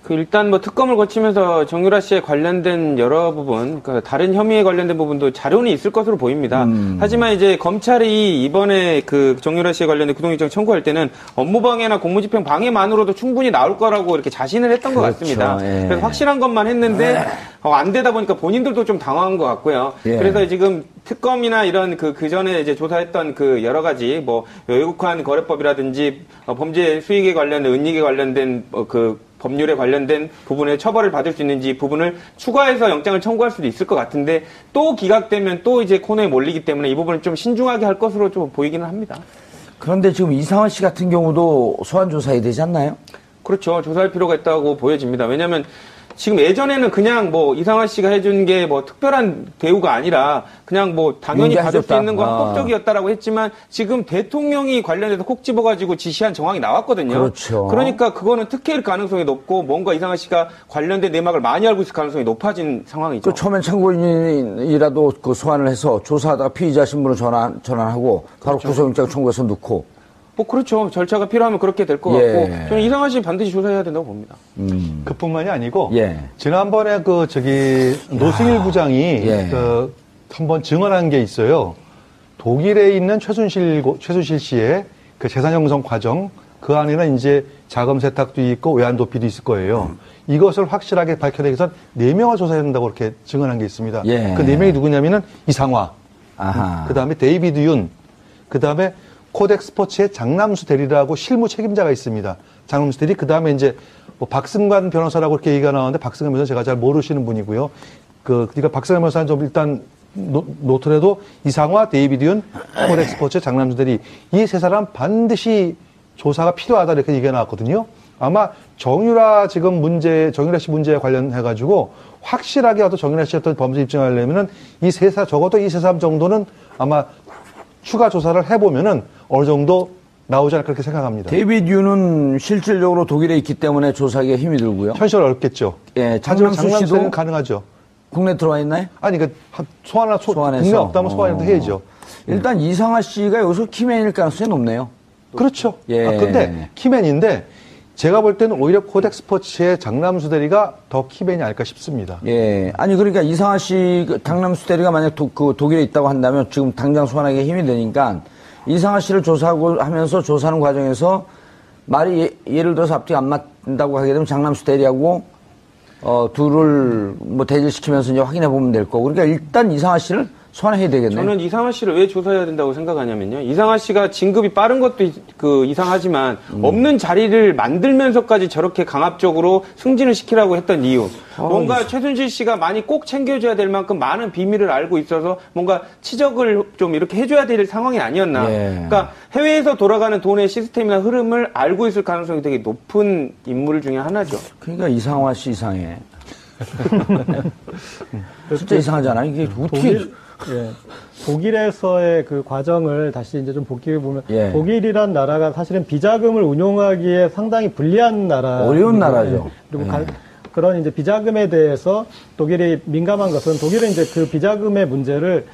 일단 뭐 특검을 거치면서 정유라 씨에 관련된 여러 부분, 그러니까 다른 혐의에 관련된 부분도 자료는 있을 것으로 보입니다. 하지만 이제 검찰이 이번에 그 정유라 씨에 관련된 구속영장 청구할 때는 업무방해나 공무집행 방해만으로도 충분히 나올 거라고 이렇게 자신을 했던 것 같습니다. 예. 그래서 확실한 것만 했는데 안 되다 보니까 본인들도 좀 당황한 것 같고요. 예. 그래서 지금 특검이나 이런 그 전에 이제 조사했던 그 여러 가지 뭐 외국환 거래법이라든지 범죄 수익에 관련된 은닉에 관련된 그 법률에 관련된 부분에 처벌을 받을 수 있는지 부분을 추가해서 영장을 청구할 수도 있을 것 같은데 또 기각되면 또 이제 코너에 몰리기 때문에 이 부분을 좀 신중하게 할 것으로 좀 보이기는 합니다. 그런데 지금 이상화 씨 같은 경우도 소환 조사해야 되지 않나요? 그렇죠. 조사할 필요가 있다고 보여집니다. 왜냐하면 지금 예전에는 그냥 뭐 이상화 씨가 해준 게 뭐 특별한 대우가 아니라 그냥 뭐 당연히 받을 수 있는 건 합법적이었다라고 했지만 지금 대통령이 관련해서 콕 집어가지고 지시한 정황이 나왔거든요. 그렇죠. 그러니까 그거는 특혜일 가능성이 높고 뭔가 이상화 씨가 관련된 내막을 많이 알고 있을 가능성이 높아진 상황이죠. 처음엔 참고인이라도 그 소환을 해서 조사하다가 피의자 신분을 전환하고 바로 그렇죠. 구속영장 청구해서 넣고. 뭐 그렇죠. 절차가 필요하면 그렇게 될 것 같고 저는 이상화 씨 반드시 조사해야 된다고 봅니다. 그뿐만이 아니고 지난번에 노승일 부장이 한번 증언한 게 있어요. 독일에 있는 최순실 씨의 그 재산 형성 과정 그 안에는 이제 자금 세탁도 있고 외환 도피도 있을 거예요. 이것을 확실하게 밝혀내기 위해서 4명을 조사해야 된다고 그렇게 증언한 게 있습니다. 그 4명이 누구냐면은 이상화, 그 다음에 데이비드 윤, 그 다음에 코덱 스포츠의 장남수 대리라고 실무 책임자가 있습니다. 장남수 대리, 그 다음에 이제 뭐 박승관 변호사라고 이렇게 얘기가 나오는데 박승관 변호사 제가 잘 모르시는 분이고요. 그러니까 박승관 변호사는 좀 일단 노트라도 이상화, 데이비드 윤, 코덱 스포츠, 장남수 대리 이 세 사람 반드시 조사가 필요하다 이렇게 얘기가 나왔거든요. 아마 정유라 씨 문제에 관련해가지고 확실하게 어떤 정유라 씨 어떤 범죄 입증하려면은 적어도 이 세 사람 정도는 아마 추가 조사를 해보면은 어느 정도 나오지 않을까 그렇게 생각합니다. 데이비드 윤은 실질적으로 독일에 있기 때문에 조사하기가 힘이 들고요. 현실 어렵겠죠. 예, 장남수 씨도 가능하죠. 국내 들어와 있나요? 아니, 소환해서 국내 없다면 소환해도 해야죠. 일단 이상화 씨가 여기서 키맨일 가능성이 높네요. 그렇죠. 근데 키맨인데 제가 볼 때는 오히려 코덱 스포츠의 장남수 대리가 더 키맨이 아닐까 싶습니다. 예. 아니, 그러니까 이상화 씨, 장남수 대리가 만약 독일에 있다고 한다면 지금 당장 소환하기 힘이 되니까 이상화 씨를 조사하고 하면서 조사하는 과정에서 말이 예를 들어서 앞뒤 안 맞는다고 하게 되면 장남수 대리하고 둘을 뭐 대질시키면서 이제 확인해 보면 될 거고. 그러니까 일단 이상화 씨를 소환해야 되겠네요. 저는 이상화 씨를 왜 조사해야 된다고 생각하냐면요. 이상화 씨가 진급이 빠른 것도 이상하지만 없는 자리를 만들면서까지 저렇게 강압적으로 승진을 시키라고 했던 이유. 뭔가 최순실 씨가 많이 꼭 챙겨줘야 될 만큼 많은 비밀을 알고 있어서 뭔가 치적을 좀 이렇게 해줘야 될 상황이 아니었나. 그러니까 해외에서 돌아가는 돈의 시스템이나 흐름을 알고 있을 가능성이 되게 높은 인물 중에 하나죠. 그러니까 이상화 씨 이상해. 진짜 이상하잖아. 이게 어떻게. 독일에서의 그 과정을 다시 이제 좀 복귀해 보면 독일이란 나라가 사실은 비자금을 운용하기에 상당히 불리한 나라, 어려운 나라죠. 그리고 그런 이제 비자금에 대해서 독일이 민감한 것은 독일은 이제 그 비자금의 문제를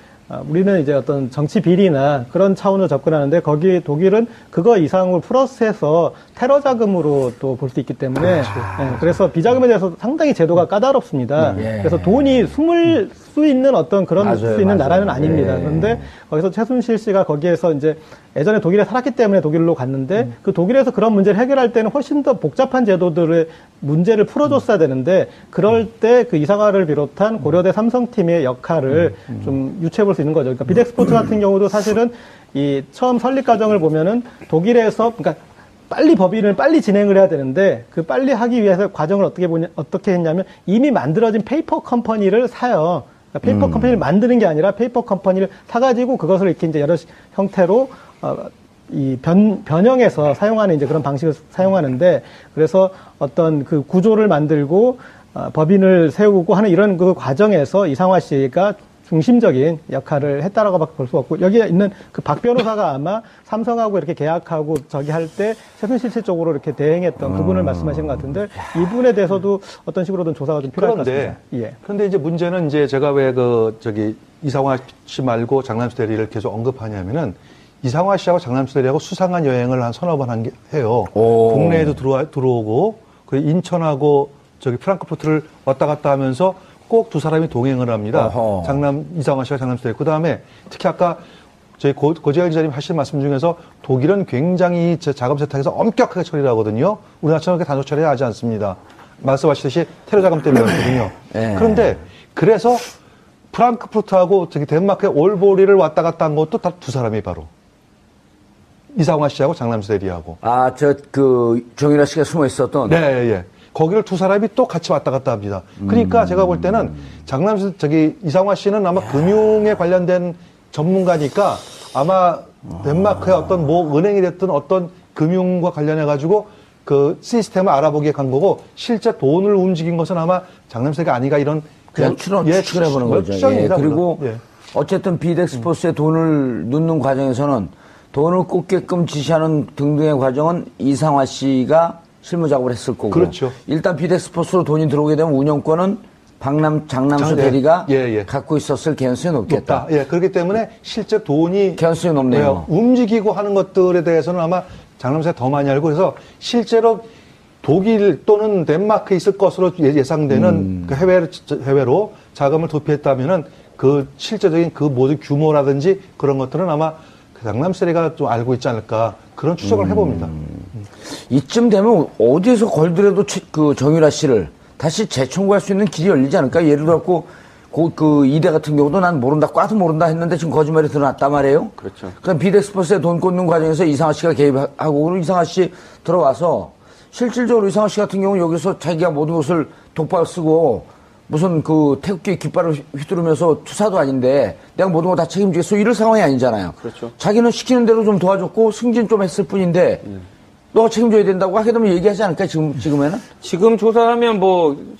우리는 이제 어떤 정치 비리나 그런 차원으로 접근하는데 거기 독일은 그거 이상을 플러스해서 테러 자금으로 또 볼 수 있기 때문에 그래서 비자금에 대해서 상당히 제도가 까다롭습니다. 그래서 돈이 숨을 수 있는 어떤 그런 수 있는 나라는 아닙니다. 그런데 거기서 최순실 씨가 거기에서 이제 예전에 독일에 살았기 때문에 독일로 갔는데 그 독일에서 그런 문제를 해결할 때는 훨씬 더 복잡한 제도들의 문제를 풀어줬어야 되는데 그럴 때 그 이상화를 비롯한 고려대 삼성팀의 역할을 좀 유추해 볼 수 있는 거죠. 그러니까 비덱스포츠 같은 경우도 사실은 이 처음 설립 과정을 보면은 독일에서 그러니까 빨리 법인을 빨리 진행을 해야 되는데 그 빨리 하기 위해서 과정을 어떻게 했냐면 이미 만들어진 페이퍼 컴퍼니를 사요. 그러니까 페이퍼 컴퍼니를 만드는 게 아니라 페이퍼 컴퍼니를 사가지고 그것을 이렇게 이제 여러 형태로 변형해서 사용하는 이제 그런 방식을 사용하는데, 그래서 어떤 그 구조를 만들고 법인을 세우고 하는 이런 그 과정에서 이상화 씨가 중심적인 역할을 했다라고밖에 볼 수 없고, 여기에 있는 그 박 변호사가 아마 삼성하고 이렇게 계약하고 저기 할 때 최순실 쪽으로 이렇게 대행했던 그분을 말씀하시는 것 같은데, 이분에 대해서도 어떤 식으로든 조사가 좀 필요할 것 같습니다. 예. 그런데 이제 문제는 이제 제가 왜 이상화 씨 말고 장남수 대리를 계속 언급하냐면은, 이상화 씨하고 장남수 대리하고 수상한 여행을 한 서너 번 해요. 국내에도 들어오고, 그리고 인천하고 프랑크푸르트를 왔다 갔다 하면서 꼭 두 사람이 동행을 합니다. 이상화 씨가 장남수 대리. 그 다음에 특히 아까 저희 고재열 기자님 하신 말씀 중에서 독일은 굉장히 자금 세탁에서 엄격하게 처리를 하거든요. 우리나라처럼 그렇게 단속 처리를 하지 않습니다. 말씀하셨듯이 테러 자금 때문에 그렇거든요. 그런데 그래서 프랑크푸르트하고 덴마크의 올보리를 왔다 갔다 한 것도 다 두 사람이 바로 이상화 씨하고 장남수 대리하고. 정유라 씨가 숨어 있었던. 네, 예. 거기를 두 사람이 또 같이 왔다 갔다 합니다. 그러니까 제가 볼 때는 이상화 씨는 아마 금융에 관련된 전문가니까 아마 덴마크의 어떤 은행이 됐든 어떤 금융과 관련해가지고 그 시스템을 알아보기에 간 거고, 실제 돈을 움직인 것은 아마 장남수가 아니가 이런 그냥 추측을 해보는 거죠. 그리고 어쨌든 비덱스포스에 돈을 넣는 과정에서는 돈을 꽂게끔 지시하는 등등의 과정은 이상화 씨가 실무 작업을 했을 거고. 그렇죠. 일단 비덱스포스로 돈이 들어오게 되면 운영권은 장남수 대리가 갖고 있었을 개연성이 높겠다. 높다. 그렇기 때문에 실제 돈이 개연성이 높네요. 움직이고 하는 것들에 대해서는 아마 장남수가 더 많이 알고, 그래서 실제로 독일 또는 덴마크에 있을 것으로 예상되는 그 해외로 자금을 도피했다면은 그 실제적인 그 모든 규모라든지 그런 것들은 아마 장남수 대리가 좀 알고 있지 않을까, 그런 추정을 해봅니다. 이쯤 되면 어디에서 걸더라도 정유라 씨를 다시 재청구할 수 있는 길이 열리지 않을까? 예를 들어서 이대 같은 경우도 난 모른다, 꽈도 모른다 했는데 지금 거짓말이 드러났단 말이에요. 그렇죠. 그럼 비덱스포스에 돈 꽂는 과정에서 이상화 씨가 개입하고, 그리고 이상화 씨 들어와서 실질적으로 이상화 씨 같은 경우는 여기서 자기가 모든 것을 독박 쓰고 무슨 태극기 깃발을 휘두르면서 투사도 아닌데 내가 모든 거 다 책임지겠어, 이럴 상황이 아니잖아요. 그렇죠. 자기는 시키는 대로 좀 도와줬고 승진 좀 했을 뿐인데 너가 책임져야 된다고 하게 되면 얘기하지 않을까, 지금에는? 지금 조사하면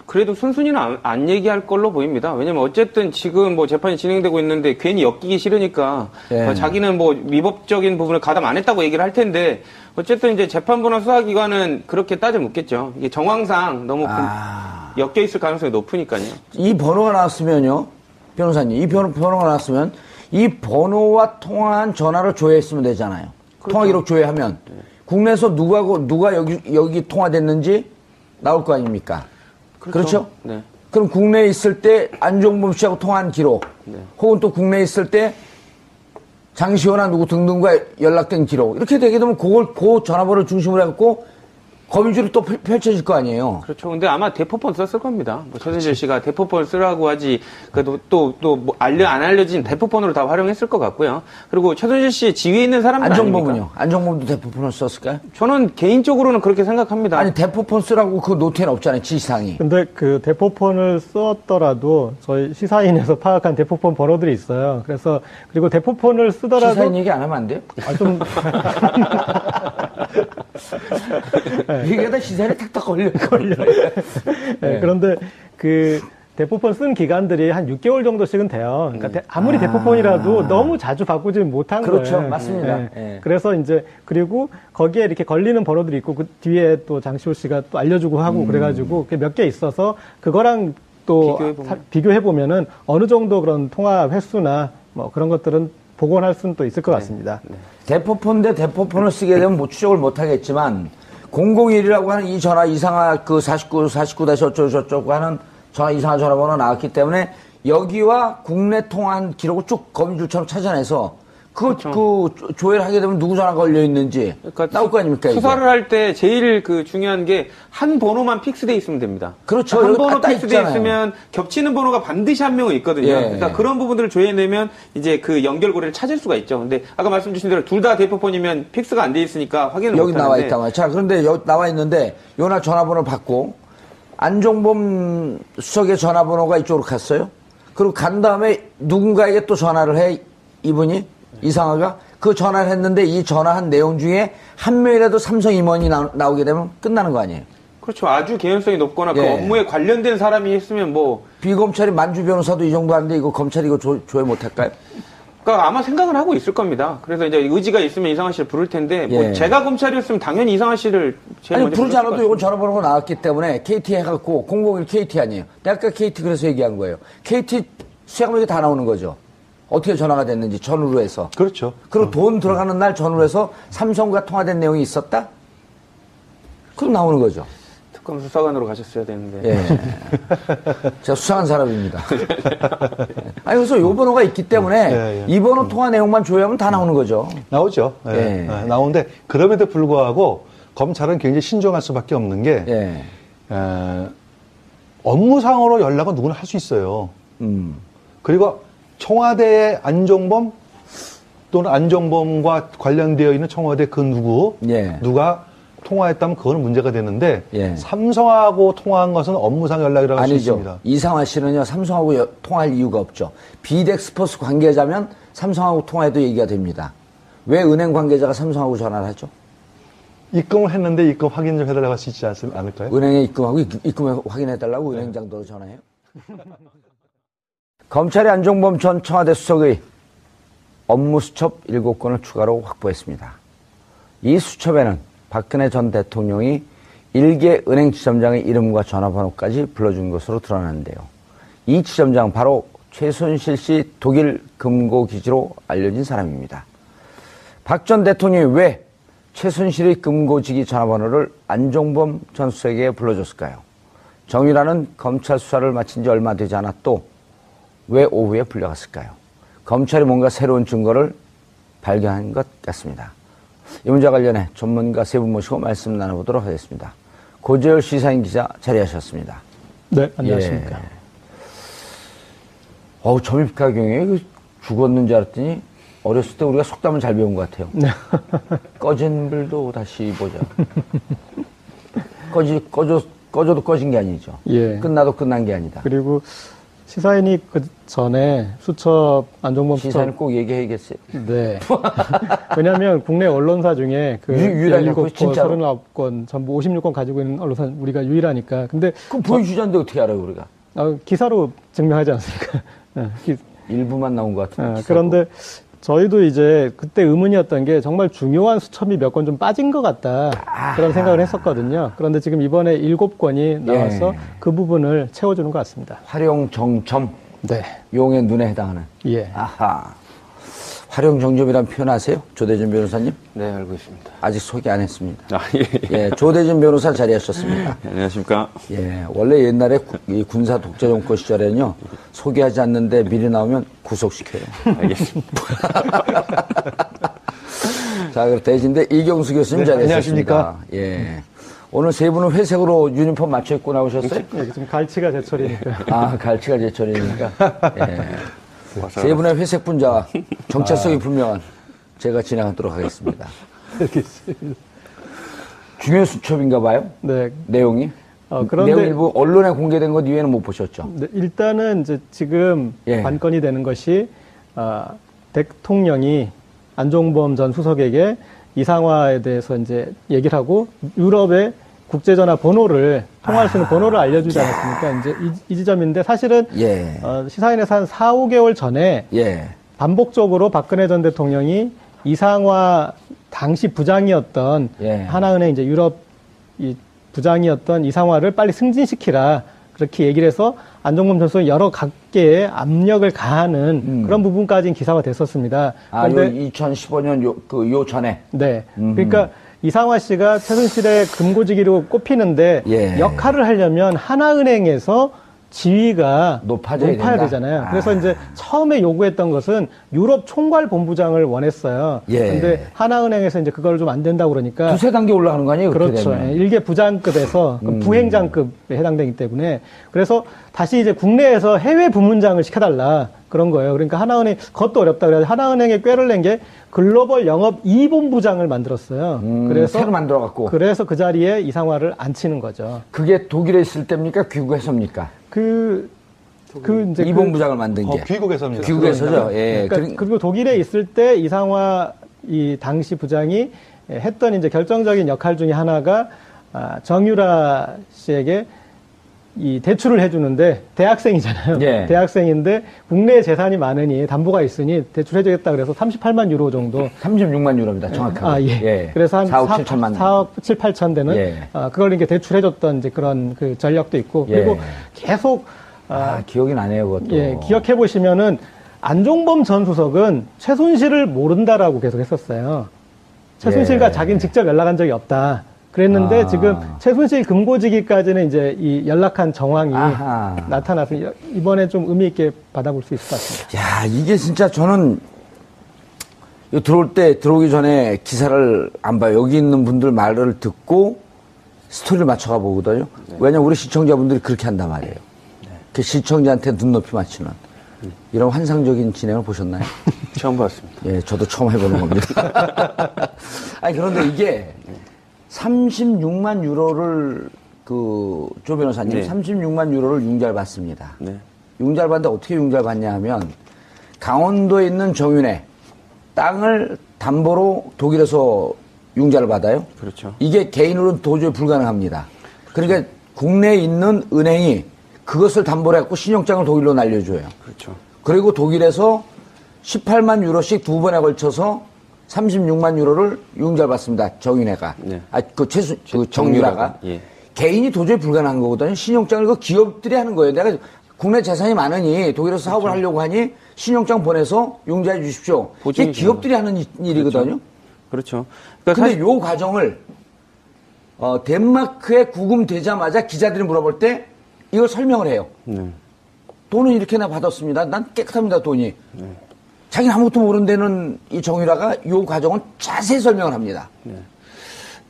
그래도 순순히는 안 얘기할 걸로 보입니다. 왜냐면 어쨌든 지금 재판이 진행되고 있는데 괜히 엮이기 싫으니까 자기는 위법적인 부분을 가담 안 했다고 얘기를 할 텐데, 어쨌든 이제 재판부나 수사기관은 그렇게 따져 묻겠죠. 이게 정황상 너무 엮여 있을 가능성이 높으니까요. 이 번호가 나왔으면요, 변호사님, 이 번호가 나왔으면 이 번호와 통화한 전화를 조회했으면 되잖아요. 그렇죠. 통화 기록 조회하면 국내에서 누가 여기 통화됐는지 나올 거 아닙니까? 그렇죠? 네. 그럼 국내에 있을 때 안종범 씨하고 통화한 기록, 혹은 또 국내에 있을 때 장시호나 누구 등등과 연락된 기록, 이렇게 되게 되면 그 전화번호를 중심으로 해갖고 거미줄이 또 펼쳐질 거 아니에요. 그렇죠. 근데 아마 대포폰 썼을 겁니다. 최순실 씨가 대포폰 쓰라고 하지, 그래도 안 알려진 대포폰으로 다 활용했을 것 같고요. 그리고 최순실 씨 지위에 있는 사람들 안종범은요? 안종범도 대포폰을 썼을까요? 저는 개인적으로는 그렇게 생각합니다. 아니, 대포폰 쓰라고 그 노트에는 없잖아요, 지시사항이. 근데 그 대포폰을 썼더라도 저희 시사인에서 파악한 대포폰 번호들이 있어요. 그리고 대포폰을 쓰더라도. 시사인 얘기 안 하면 안 돼요? 얘기하다 시사인에 탁탁 걸려요. 네, 그런데 대포폰 쓴 기간들이 한 6개월 정도씩은 돼요. 그러니까 아무리 대포폰이라도 너무 자주 바꾸지 못한 거예요. 그렇죠. 맞습니다. 그래서 그리고 거기에 이렇게 걸리는 번호들이 있고, 그 뒤에 또 장시호 씨가 또 알려주고 하고 그래가지고 몇 개 있어서 그거랑 또 비교해보면은 어느 정도 그런 통화 횟수나 그런 것들은 복원할 수는 또 있을 것 같습니다. 대포폰 대 대포폰을 쓰게 되면 추적을 못 하겠지만 001이라고 하는 이 전화 이상화 49-어쩌고저쩌고 하는 이상화 전화번호 나왔기 때문에 여기와 국내 통화한 기록을 쭉 거미줄처럼 찾아내서 조회를 하게 되면 누구 전화가 걸려 있는지 나올 거 아닙니까? 수사를 할 때 제일 중요한 게 한 번호만 픽스돼 있으면 됩니다. 그렇죠. 한 번호 픽스돼 있으면 겹치는 번호가 반드시 한 명은 있거든요. 그러니까 그런 부분들을 조회내면 이제 그 연결고리를 찾을 수가 있죠. 근데 아까 말씀 주신 대로 둘 다 대포폰이면 픽스가 안 돼 있으니까 확인을 못 하는데. 여기 나와 있단 말이에요. 자, 그런데 여기 나와 있는데 요날 전화번호를 받고 안종범 수석의 전화번호가 이쪽으로 갔어요. 그리고 간 다음에 누군가에게 또 전화를 해, 이분이, 이상화가. 그 전화를 했는데 이 전화한 내용 중에 한 명이라도 삼성 임원이 나오게 되면 끝나는 거 아니에요? 그렇죠. 아주 개연성이 높거나 그 업무에 관련된 사람이 했으면 뭐. 비검찰이 만주 변호사도 이 정도 하는데 이거 검찰이 이거 조회 못할까요? 그러니까 아마 생각을 하고 있을 겁니다. 그래서 이제 의지가 있으면 이상화 씨를 부를 텐데, 뭐 제가 검찰이었으면 당연히 이상화 씨를 제일 먼저 부르지 않아도 이건 전화번호가 나왔기 때문에 KT 해갖고 001 KT 아니에요. 내가 아까 KT 그래서 얘기한 거예요. KT 수양맥이 다 나오는 거죠. 어떻게 전화가 됐는지 전후로 해서. 그렇죠. 그리고 돈 들어가는 날 전후로 해서 삼성과 통화된 내용이 있었다? 그럼 나오는 거죠. 특검 수사관으로 가셨어야 되는데. 예. 제가 수상한 사람입니다. 아니, 그래서 요 번호가 있기 때문에 이 번호 통화 내용만 조회하면 다 나오는 거죠. 나오죠. 나오는데 그럼에도 불구하고 검찰은 굉장히 신중할 수밖에 없는 게 업무상으로 연락은 누구나 할 수 있어요. 그리고 청와대의 안종범 또는 안종범과 관련되어 있는 청와대 그 누가 통화했다면 그거는 문제가 되는데 삼성하고 통화한 것은 업무상 연락이라고 할 수 있습니다. 이상화 씨는요 삼성하고 통화할 이유가 없죠. 비덱스포스 관계자면 삼성하고 통화해도 얘기가 됩니다. 왜 은행 관계자가 삼성하고 전화를 하죠? 입금을 했는데 입금 확인 좀 해달라고 할 수 있지 않을까요? 은행에 입금하고 입금을 확인해달라고 은행장도로 전화해요? 검찰이 안종범 전 청와대 수석의 업무 수첩 7건을 추가로 확보했습니다. 이 수첩에는 박근혜 전 대통령이 일개 은행 지점장의 이름과 전화번호까지 불러준 것으로 드러났는데요. 이 지점장 바로 최순실 씨 독일 금고 기지로 알려진 사람입니다. 박 전 대통령이 왜 최순실의 금고지기 전화번호를 안종범 전 수석에게 불러줬을까요? 정유라는 검찰 수사를 마친 지 얼마 되지 않았도 왜 오후에 불려갔을까요? 검찰이 뭔가 새로운 증거를 발견한 것 같습니다. 이 문제와 관련해 전문가 세 분 모시고 말씀 나눠보도록 하겠습니다. 고재열 시사인 기자 자리하셨습니다. 네, 안녕하십니까. 점입가경에 죽었는 줄 알았더니 어렸을 때 우리가 속담을 잘 배운 것 같아요. 네. 꺼진 불도 다시 보자. 꺼져도 꺼진 게 아니죠. 끝나도 끝난 게 아니다. 그리고 시사인이 그 전에 수첩 안종범 시사인 꼭 얘기해야겠어요. 네. 왜냐하면 국내 언론사 중에 그 17건, 39건, 전부 56건 가지고 있는 언론사 우리가 유일하니까. 근데 그럼 보여주자는데 어떻게 알아요 우리가? 기사로 증명하지 않습니까? 일부만 나온 것 같은데. 그런데 저희도 이제 그때 의문이었던 게 정말 중요한 수첩이 몇 건 좀 빠진 것 같다. 그런 생각을 했었거든요. 그런데 지금 이번에 7건이 나와서 그 부분을 채워주는 것 같습니다. 활용정점. 네. 용의 눈에 해당하는. 아하. 활용정점이란 표현 아세요? 조대준 변호사님? 네, 알고 있습니다. 아직 소개 안 했습니다. 조대준 변호사 자리하셨습니다. 안녕하십니까. 원래 옛날에 이 군사 독재 정권 시절에는요, 소개하지 않는데 미리 나오면 구속시켜요. 알겠습니다. 자, 그럼 대신에 이경수 교수님 자리하셨습니다. 안녕하십니까. 오늘 세 분은 회색으로 유니폼 맞춰 입고 나오셨어요? 지금 갈치가 제철이니까. 갈치가 제철이니까. 세 분의 회색 분자 정체성이 분명한 제가 진행하도록 하겠습니다. 알겠습니다. 중요 수첩인가 봐요? 네. 내용이? 그런데 내용 일부 언론에 공개된 것 이외에는 못 보셨죠? 네, 일단은 이제 지금 관건이 되는 것이 대통령이 안종범 전 수석에게 이상화에 대해서 이제 얘기를 하고 유럽의 국제전화 번호를 통화할 수 있는 번호를 알려주지 않았습니까? 이제 이 지점인데 사실은 시사인에서 한 4, 5개월 전에 반복적으로 박근혜 전 대통령이 이상화 당시 부장이었던 하나은행 이제 유럽 이 부장이었던 이상화를 빨리 승진시키라 그렇게 얘기를 해서 안종범 전 수석이 여러 각계의 압력을 가하는 그런 부분까지는 기사가 됐었습니다. 그런데 2015년 요 전에. 네. 그러니까 이상화 씨가 최순실의 금고지기로 꼽히는데 역할을 하려면 하나은행에서 지위가 높아야 되잖아요. 그래서 이제 처음에 요구했던 것은 유럽 총괄본부장을 원했어요. 그런데 하나은행에서 이제 그걸 좀 안 된다고 그러니까 두세 단계 올라가는 거 아니에요? 그렇죠. 일개 부장급에서 부행장급에 해당되기 때문에 그래서 다시 이제 국내에서 해외 부문장을 시켜달라 그런 거예요. 그러니까 하나은행 그것도 어렵다 그래서 하나은행에 꾀를 낸 게 글로벌 영업 2본부장을 만들었어요. 그래서 새로 만들어갖고. 그래서 그 자리에 이상화를 앉히는 거죠. 그게 독일에 있을 때입니까? 귀국해서입니까? 이제 이 본부장을 만든 게 귀국에서입니다. 귀국에서죠. 예. 그리고 독일에 있을 때 이상화 이 당시 부장이 했던 이제 결정적인 역할 중에 하나가 정유라 씨에게 이 대출을 해주는데 대학생이잖아요. 예. 대학생인데 국내 재산이 많으니 담보가 있으니 대출해주겠다 그래서 38만 유로 정도. 36만 유로입니다. 정확하게. 예. 예. 그래서 한 4억 7, 8천 되는 예. 그걸 이렇게 대출해줬던 이제 그런 그 전력도 있고 그리고 계속 기억이 나네요, 그것도. 예, 기억해 보시면은 안종범 전 수석은 최순실을 모른다라고 계속 했었어요. 최순실과 예. 자기는 직접 연락한 적이 없다. 그랬는데 지금 최순실 금고지기까지는 이제 이 연락한 정황이 나타나서 이번에 좀 의미 있게 받아볼 수 있을 것 같습니다. 야, 이게 진짜 저는 들어오기 전에 기사를 안 봐요. 여기 있는 분들 말을 듣고 스토리를 맞춰가 보거든요. 네. 왜냐면 우리 시청자분들이 그렇게 한단 말이에요. 네. 그 시청자한테 눈높이 맞추는 이런 환상적인 진행을 보셨나요? 처음 봤습니다. 예, 저도 처음 해보는 겁니다. 아니, 그런데 이게 36만 유로를 조 변호사님, 네. 36만 유로를 융자를 받습니다. 네. 융자를 받는데 어떻게 융자를 받냐 하면 강원도에 있는 정윤회 땅을 담보로 독일에서 융자를 받아요. 그렇죠. 이게 개인으로는 도저히 불가능합니다. 그러니까 국내에 있는 은행이 그것을 담보로 해갖고 신용장을 독일로 날려줘요. 그렇죠. 그리고 독일에서 18만 유로씩 두 번에 걸쳐서 36만 유로를 융자를 받습니다. 정윤회가. 네. 정유라가. 예. 개인이 도저히 불가능한 거거든요. 신용장을 그 기업들이 하는 거예요. 내가 국내 재산이 많으니 독일에서 사업을 그렇죠. 하려고 하니 신용장 보내서 융자해 주십시오. 이게 기업들이 하는 일이거든요. 그렇죠. 그러니까 근데 요 과정을 덴마크에 구금되자마자 기자들이 물어볼 때 이걸 설명을 해요. 네. 돈은 이렇게나 받았습니다. 난 깨끗합니다, 돈이. 네. 자기는 아무것도 모르는 데는 이 정유라가 이 과정을 자세히 설명을 합니다. 네.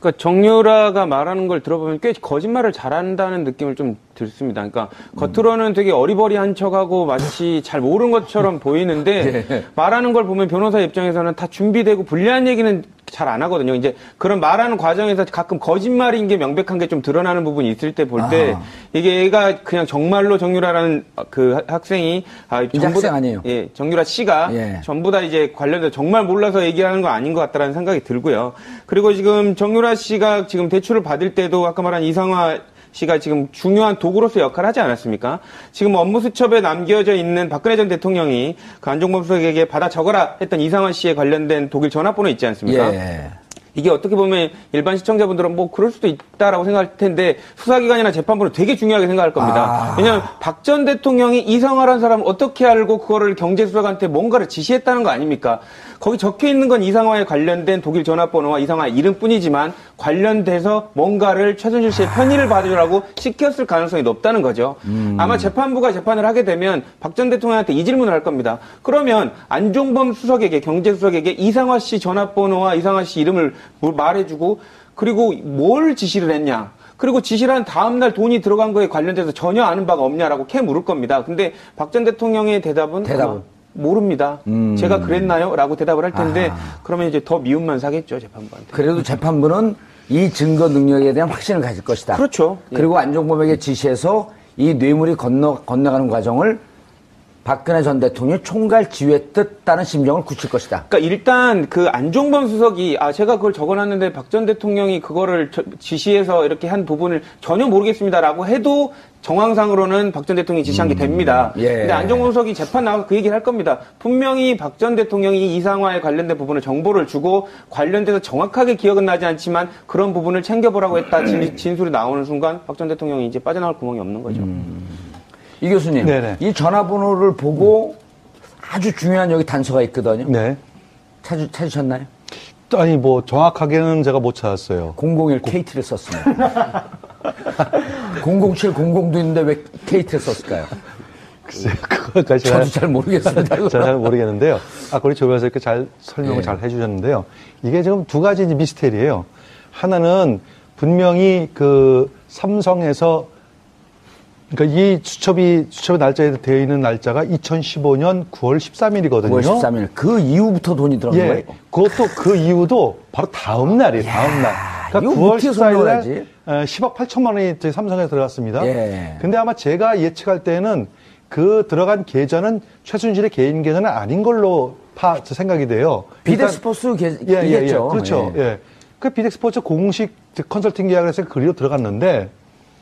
그러니까 정유라가 말하는 걸 들어보면 꽤 거짓말을 잘한다는 느낌을 좀 들습니다. 그러니까 겉으로는 되게 어리버리한 척하고 마치 잘 모르는 것처럼 보이는데 네. 말하는 걸 보면 변호사 입장에서는 다 준비되고 불리한 얘기는 잘 안 하거든요. 이제 그런 말하는 과정에서 가끔 거짓말인 게 명백한 게 좀 드러나는 부분이 있을 때 볼 때 이게 얘가 그냥 정말로 정유라라는 그 학생이 전부 다 아니에요. 예, 정유라 씨가 예. 전부 다 이제 관련돼서 정말 몰라서 얘기하는 거 아닌 것 같다라는 생각이 들고요. 그리고 지금 정유라 씨가 지금 대출을 받을 때도 아까 말한 이상화 씨가 지금 중요한 도구로서 역할을 하지 않았습니까? 지금 업무수첩에 남겨져 있는 박근혜 전 대통령이 그 안종범 수석에게 받아 적어라 했던 이상화 씨에 관련된 독일 전화번호 있지 않습니까? 예. 이게 어떻게 보면 일반 시청자분들은 뭐 그럴 수도 있다라고 생각할 텐데 수사기관이나 재판부는 되게 중요하게 생각할 겁니다. 왜냐하면 박 전 대통령이 이상화라는 사람을 어떻게 알고 그거를 경제수석한테 뭔가를 지시했다는 거 아닙니까? 거기 적혀 있는 건 이상화에 관련된 독일 전화번호와 이상화 이름뿐이지만 관련돼서 뭔가를 최순실 씨의 편의를 받으라고 시켰을 가능성이 높다는 거죠. 아마 재판부가 재판을 하게 되면 박 전 대통령한테 이 질문을 할 겁니다. 그러면 안종범 수석에게 경제수석에게 이상화 씨 전화번호와 이상화 씨 이름을 말해주고 그리고 뭘 지시를 했냐. 그리고 지시를 한 다음 날 돈이 들어간 거에 관련돼서 전혀 아는 바가 없냐라고 캐 물을 겁니다. 근데 박 전 대통령의 대답은 모릅니다. 제가 그랬나요? 라고 대답을 할 텐데 그러면 이제 더 미움만 사겠죠, 재판부한테. 그래도 재판부는 이 증거 능력에 대한 확신을 가질 것이다. 그렇죠. 그리고 안종범에게 지시해서 이 뇌물이 건너가는 과정을 박근혜 전 대통령이 총괄 지휘했다는 심정을 굳힐 것이다. 그러니까 일단 그 안종범 수석이 제가 그걸 적어놨는데 박 전 대통령이 그거를 지시해서 이렇게 한 부분을 전혀 모르겠습니다라고 해도 정황상으로는 박 전 대통령이 지시한 게 됩니다. 예. 근데 안종범 수석이 재판 나와서 그 얘기를 할 겁니다. 분명히 박 전 대통령이 이상화에 관련된 부분을 정보를 주고 관련돼서 정확하게 기억은 나지 않지만 그런 부분을 챙겨보라고 했다 진술이 나오는 순간 박 전 대통령이 이제 빠져나올 구멍이 없는 거죠. 이 교수님, 네네. 이 전화번호를 보고 아주 중요한 여기 단서가 있거든요. 네. 찾으셨나요? 아니, 뭐, 정확하게는 제가 못 찾았어요. 001 KT를 썼습니다. 00700도 있는데 왜 KT를 썼을까요? 글쎄요, 그거까지. 저도 잘 모르겠습니다. 잘 모르겠는데요. 우리 조 변호사 이렇게 잘 설명을 잘 해주셨는데요. 이게 지금 두 가지 미스테리예요. 하나는 분명히 그 삼성에서 그러니까 이 수첩의 날짜에 되어 있는 날짜가 2015년 9월 13일이거든요. 9월 13일. 그 이후부터 돈이 들어간 거예요? 그것도 그 이후도 바로 다음 날이에요. 다음 날. 그러니까 9월 14일 날 10억 8천만 원이 저희 삼성에 들어갔습니다. 근데 아마 제가 예측할 때는 그 들어간 계좌는 최순실의 개인 계좌는 아닌 걸로 생각이 돼요. 비덱스포츠 계좌겠죠. 그렇죠. 예. 그 비덱스포츠 공식 컨설팅 계약을 해서 그리로 들어갔는데.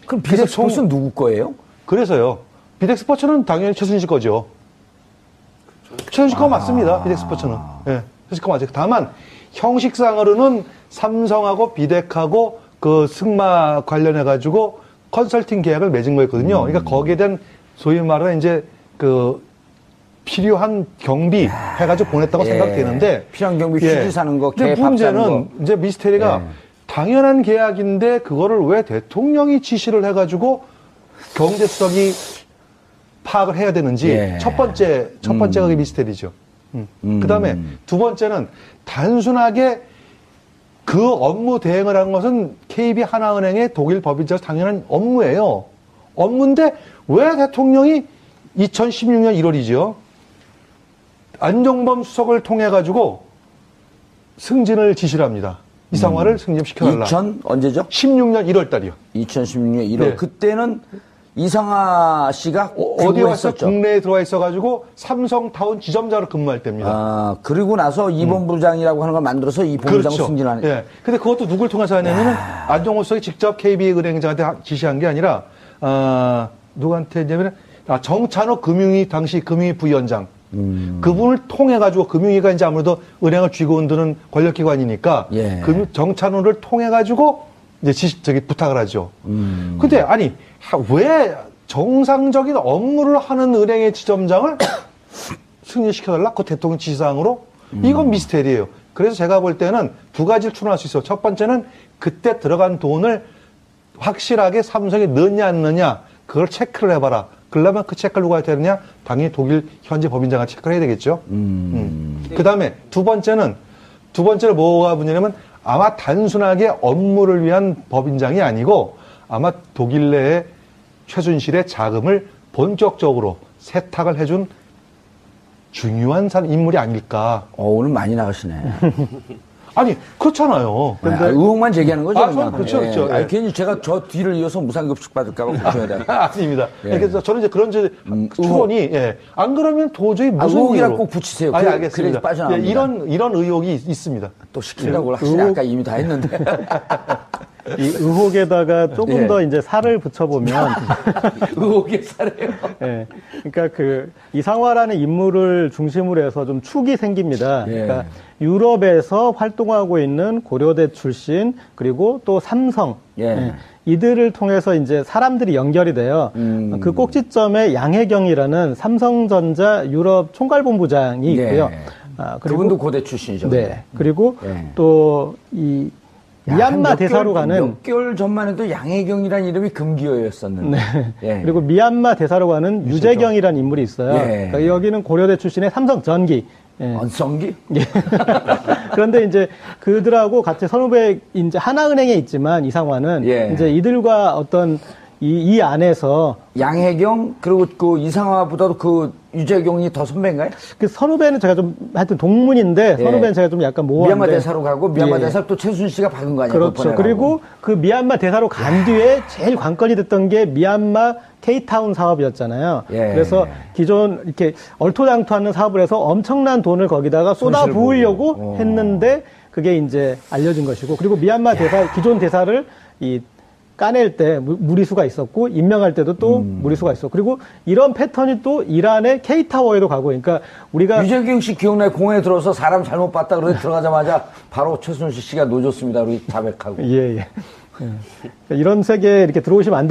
그럼 비덱스포츠는 누구 거예요? 그래서요. 비덱스포츠는 당연히 최순실 거죠. 최순실 거 맞습니다. 비덱스포츠는. 예. 최순실 거 맞아요. 다만 형식상으로는 삼성하고 비덱하고 그 승마 관련해가지고 컨설팅 계약을 맺은 거였거든요. 그러니까 거기에 대한 소위 말하는 이제 그 필요한 경비 해가지고 보냈다고 생각되는데. 필요한 경비 휴지 사는 거, 근데 문제는 이제 미스테리가 당연한 계약인데 그거를 왜 대통령이 지시를 해가지고 경제수석이 파악을 해야 되는지 첫 번째가 그 미스테리죠. 그 다음에 두 번째는 단순하게 그 업무 대행을 한 것은 KB 하나은행의 독일 법인자에서 당연한 업무예요. 업무인데 왜 대통령이 2016년 1월이죠. 안종범 수석을 통해 가지고 승진을 지시를 합니다. 이상화를 승진시켜달라. 언제죠? 16년 1월 달이요. 2016년 1월. 네. 그때는 이상화 씨가 어디에 와서 국내에 들어와 있어가지고 삼성타운 지점장으로 근무할 때입니다. 아, 그리고 나서 이본부장이라고 하는 걸 만들어서 이본부장을 그렇죠. 승진하는. 예. 근데 그것도 누굴 통해서 하냐면은 안종범 수석이 직접 KB은행장한테 지시한 게 아니라, 누구한테 했냐면은, 정찬호 당시 금융위 부위원장. 그분을 통해가지고 금융위가 이제 아무래도 은행을 쥐고 흔드는 권력기관이니까 정찬호를 통해가지고 이제 부탁을 하죠. 근데 아니 왜 정상적인 업무를 하는 은행의 지점장을 승진시켜달라? 그 대통령 지시사항으로? 이건 미스테리예요. 그래서 제가 볼 때는 두 가지를 추론할 수 있어요. 첫 번째는 그때 들어간 돈을 확실하게 삼성에 넣느냐 안 넣느냐 그걸 체크를 해봐라. 그러려면 그 체크를 누가 해야 되느냐? 당연히 독일 현지 법인장가 체크를 해야 되겠죠. 그 다음에 두 번째는 뭐가 문제냐면 아마 단순하게 업무를 위한 법인장이 아니고 아마 독일 내에 최순실의 자금을 본격적으로 세탁을 해준 중요한 인물이 아닐까. 오늘 많이 나가시네. 아니, 그렇잖아요. 근데 의혹만 제기하는 거죠? 저는 그렇죠, 그렇죠. 아니, 괜히 제가 저 뒤를 이어서 무상급식 받을까봐 걱정해야 돼. 아닙니다. 그래서 저는 이제 그런 추론이, 안 그러면 도저히 무슨 의혹이라고 꼭 붙이세요. 아니, 알겠습니다. 빠져나갑니다. 이런 의혹이 있습니다. 또 시키려고 하시네. 아까 이미 다 했는데. 이 의혹에다가 조금 더 이제 살을 붙여보면. 의혹의 살이에요? 그러니까 이상화라는 인물을 중심으로 해서 좀 축이 생깁니다. 그러니까 유럽에서 활동하고 있는 고려대 출신, 그리고 또 삼성. 이들을 통해서 이제 사람들이 연결이 돼요. 그 꼭지점에 양혜경이라는 삼성전자 유럽 총괄본부장이 있고요. 그리고 그분도 고대 출신이죠. 네. 그리고 또 미얀마 대사로 가는 몇 개월 전만 해도 양혜경이라는 이름이 금기어였었는데. 그리고 미얀마 대사로 가는 유재경이라는 인물이 있어요. 그러니까 여기는 고려대 출신의 삼성전기. 전기? 그런데 이제 그들하고 같이 선후배 이제 하나은행에 있지만 이상화는 이제 이들과 어떤 이 안에서 양혜경 그리고 그 이상화보다도 그 유재경이 더 선배인가요? 그 선후배는 제가 좀 하여튼 동문인데 선후배는 제가 좀 약간 모호한데 미얀마 대사로 가고 미얀마 대사 또 최순실씨가 박은 거 아니에요? 그렇죠. 그리고 그 미얀마 대사로 간 뒤에 제일 관건이 됐던 게 미얀마 K타운 사업이었잖아요. 그래서 기존 이렇게 얼토당토하는 사업을 해서 엄청난 돈을 거기다가 쏟아 부으려고 했는데 그게 이제 알려진 것이고, 그리고 미얀마 기존 대사를 까낼 때 무리수가 있었고, 임명할 때도 또 무리수가 있었고, 그리고 이런 패턴이 또 이란의 K타워에도 가고, 그러니까 우리가. 유재경 씨 기억나요? 공항에 들어서 사람 잘못 봤다 그러서 들어가자마자 바로 최순실 씨가 놓줬습니다. 우리 자백하고. 이런 세계에 이렇게 들어오시면 안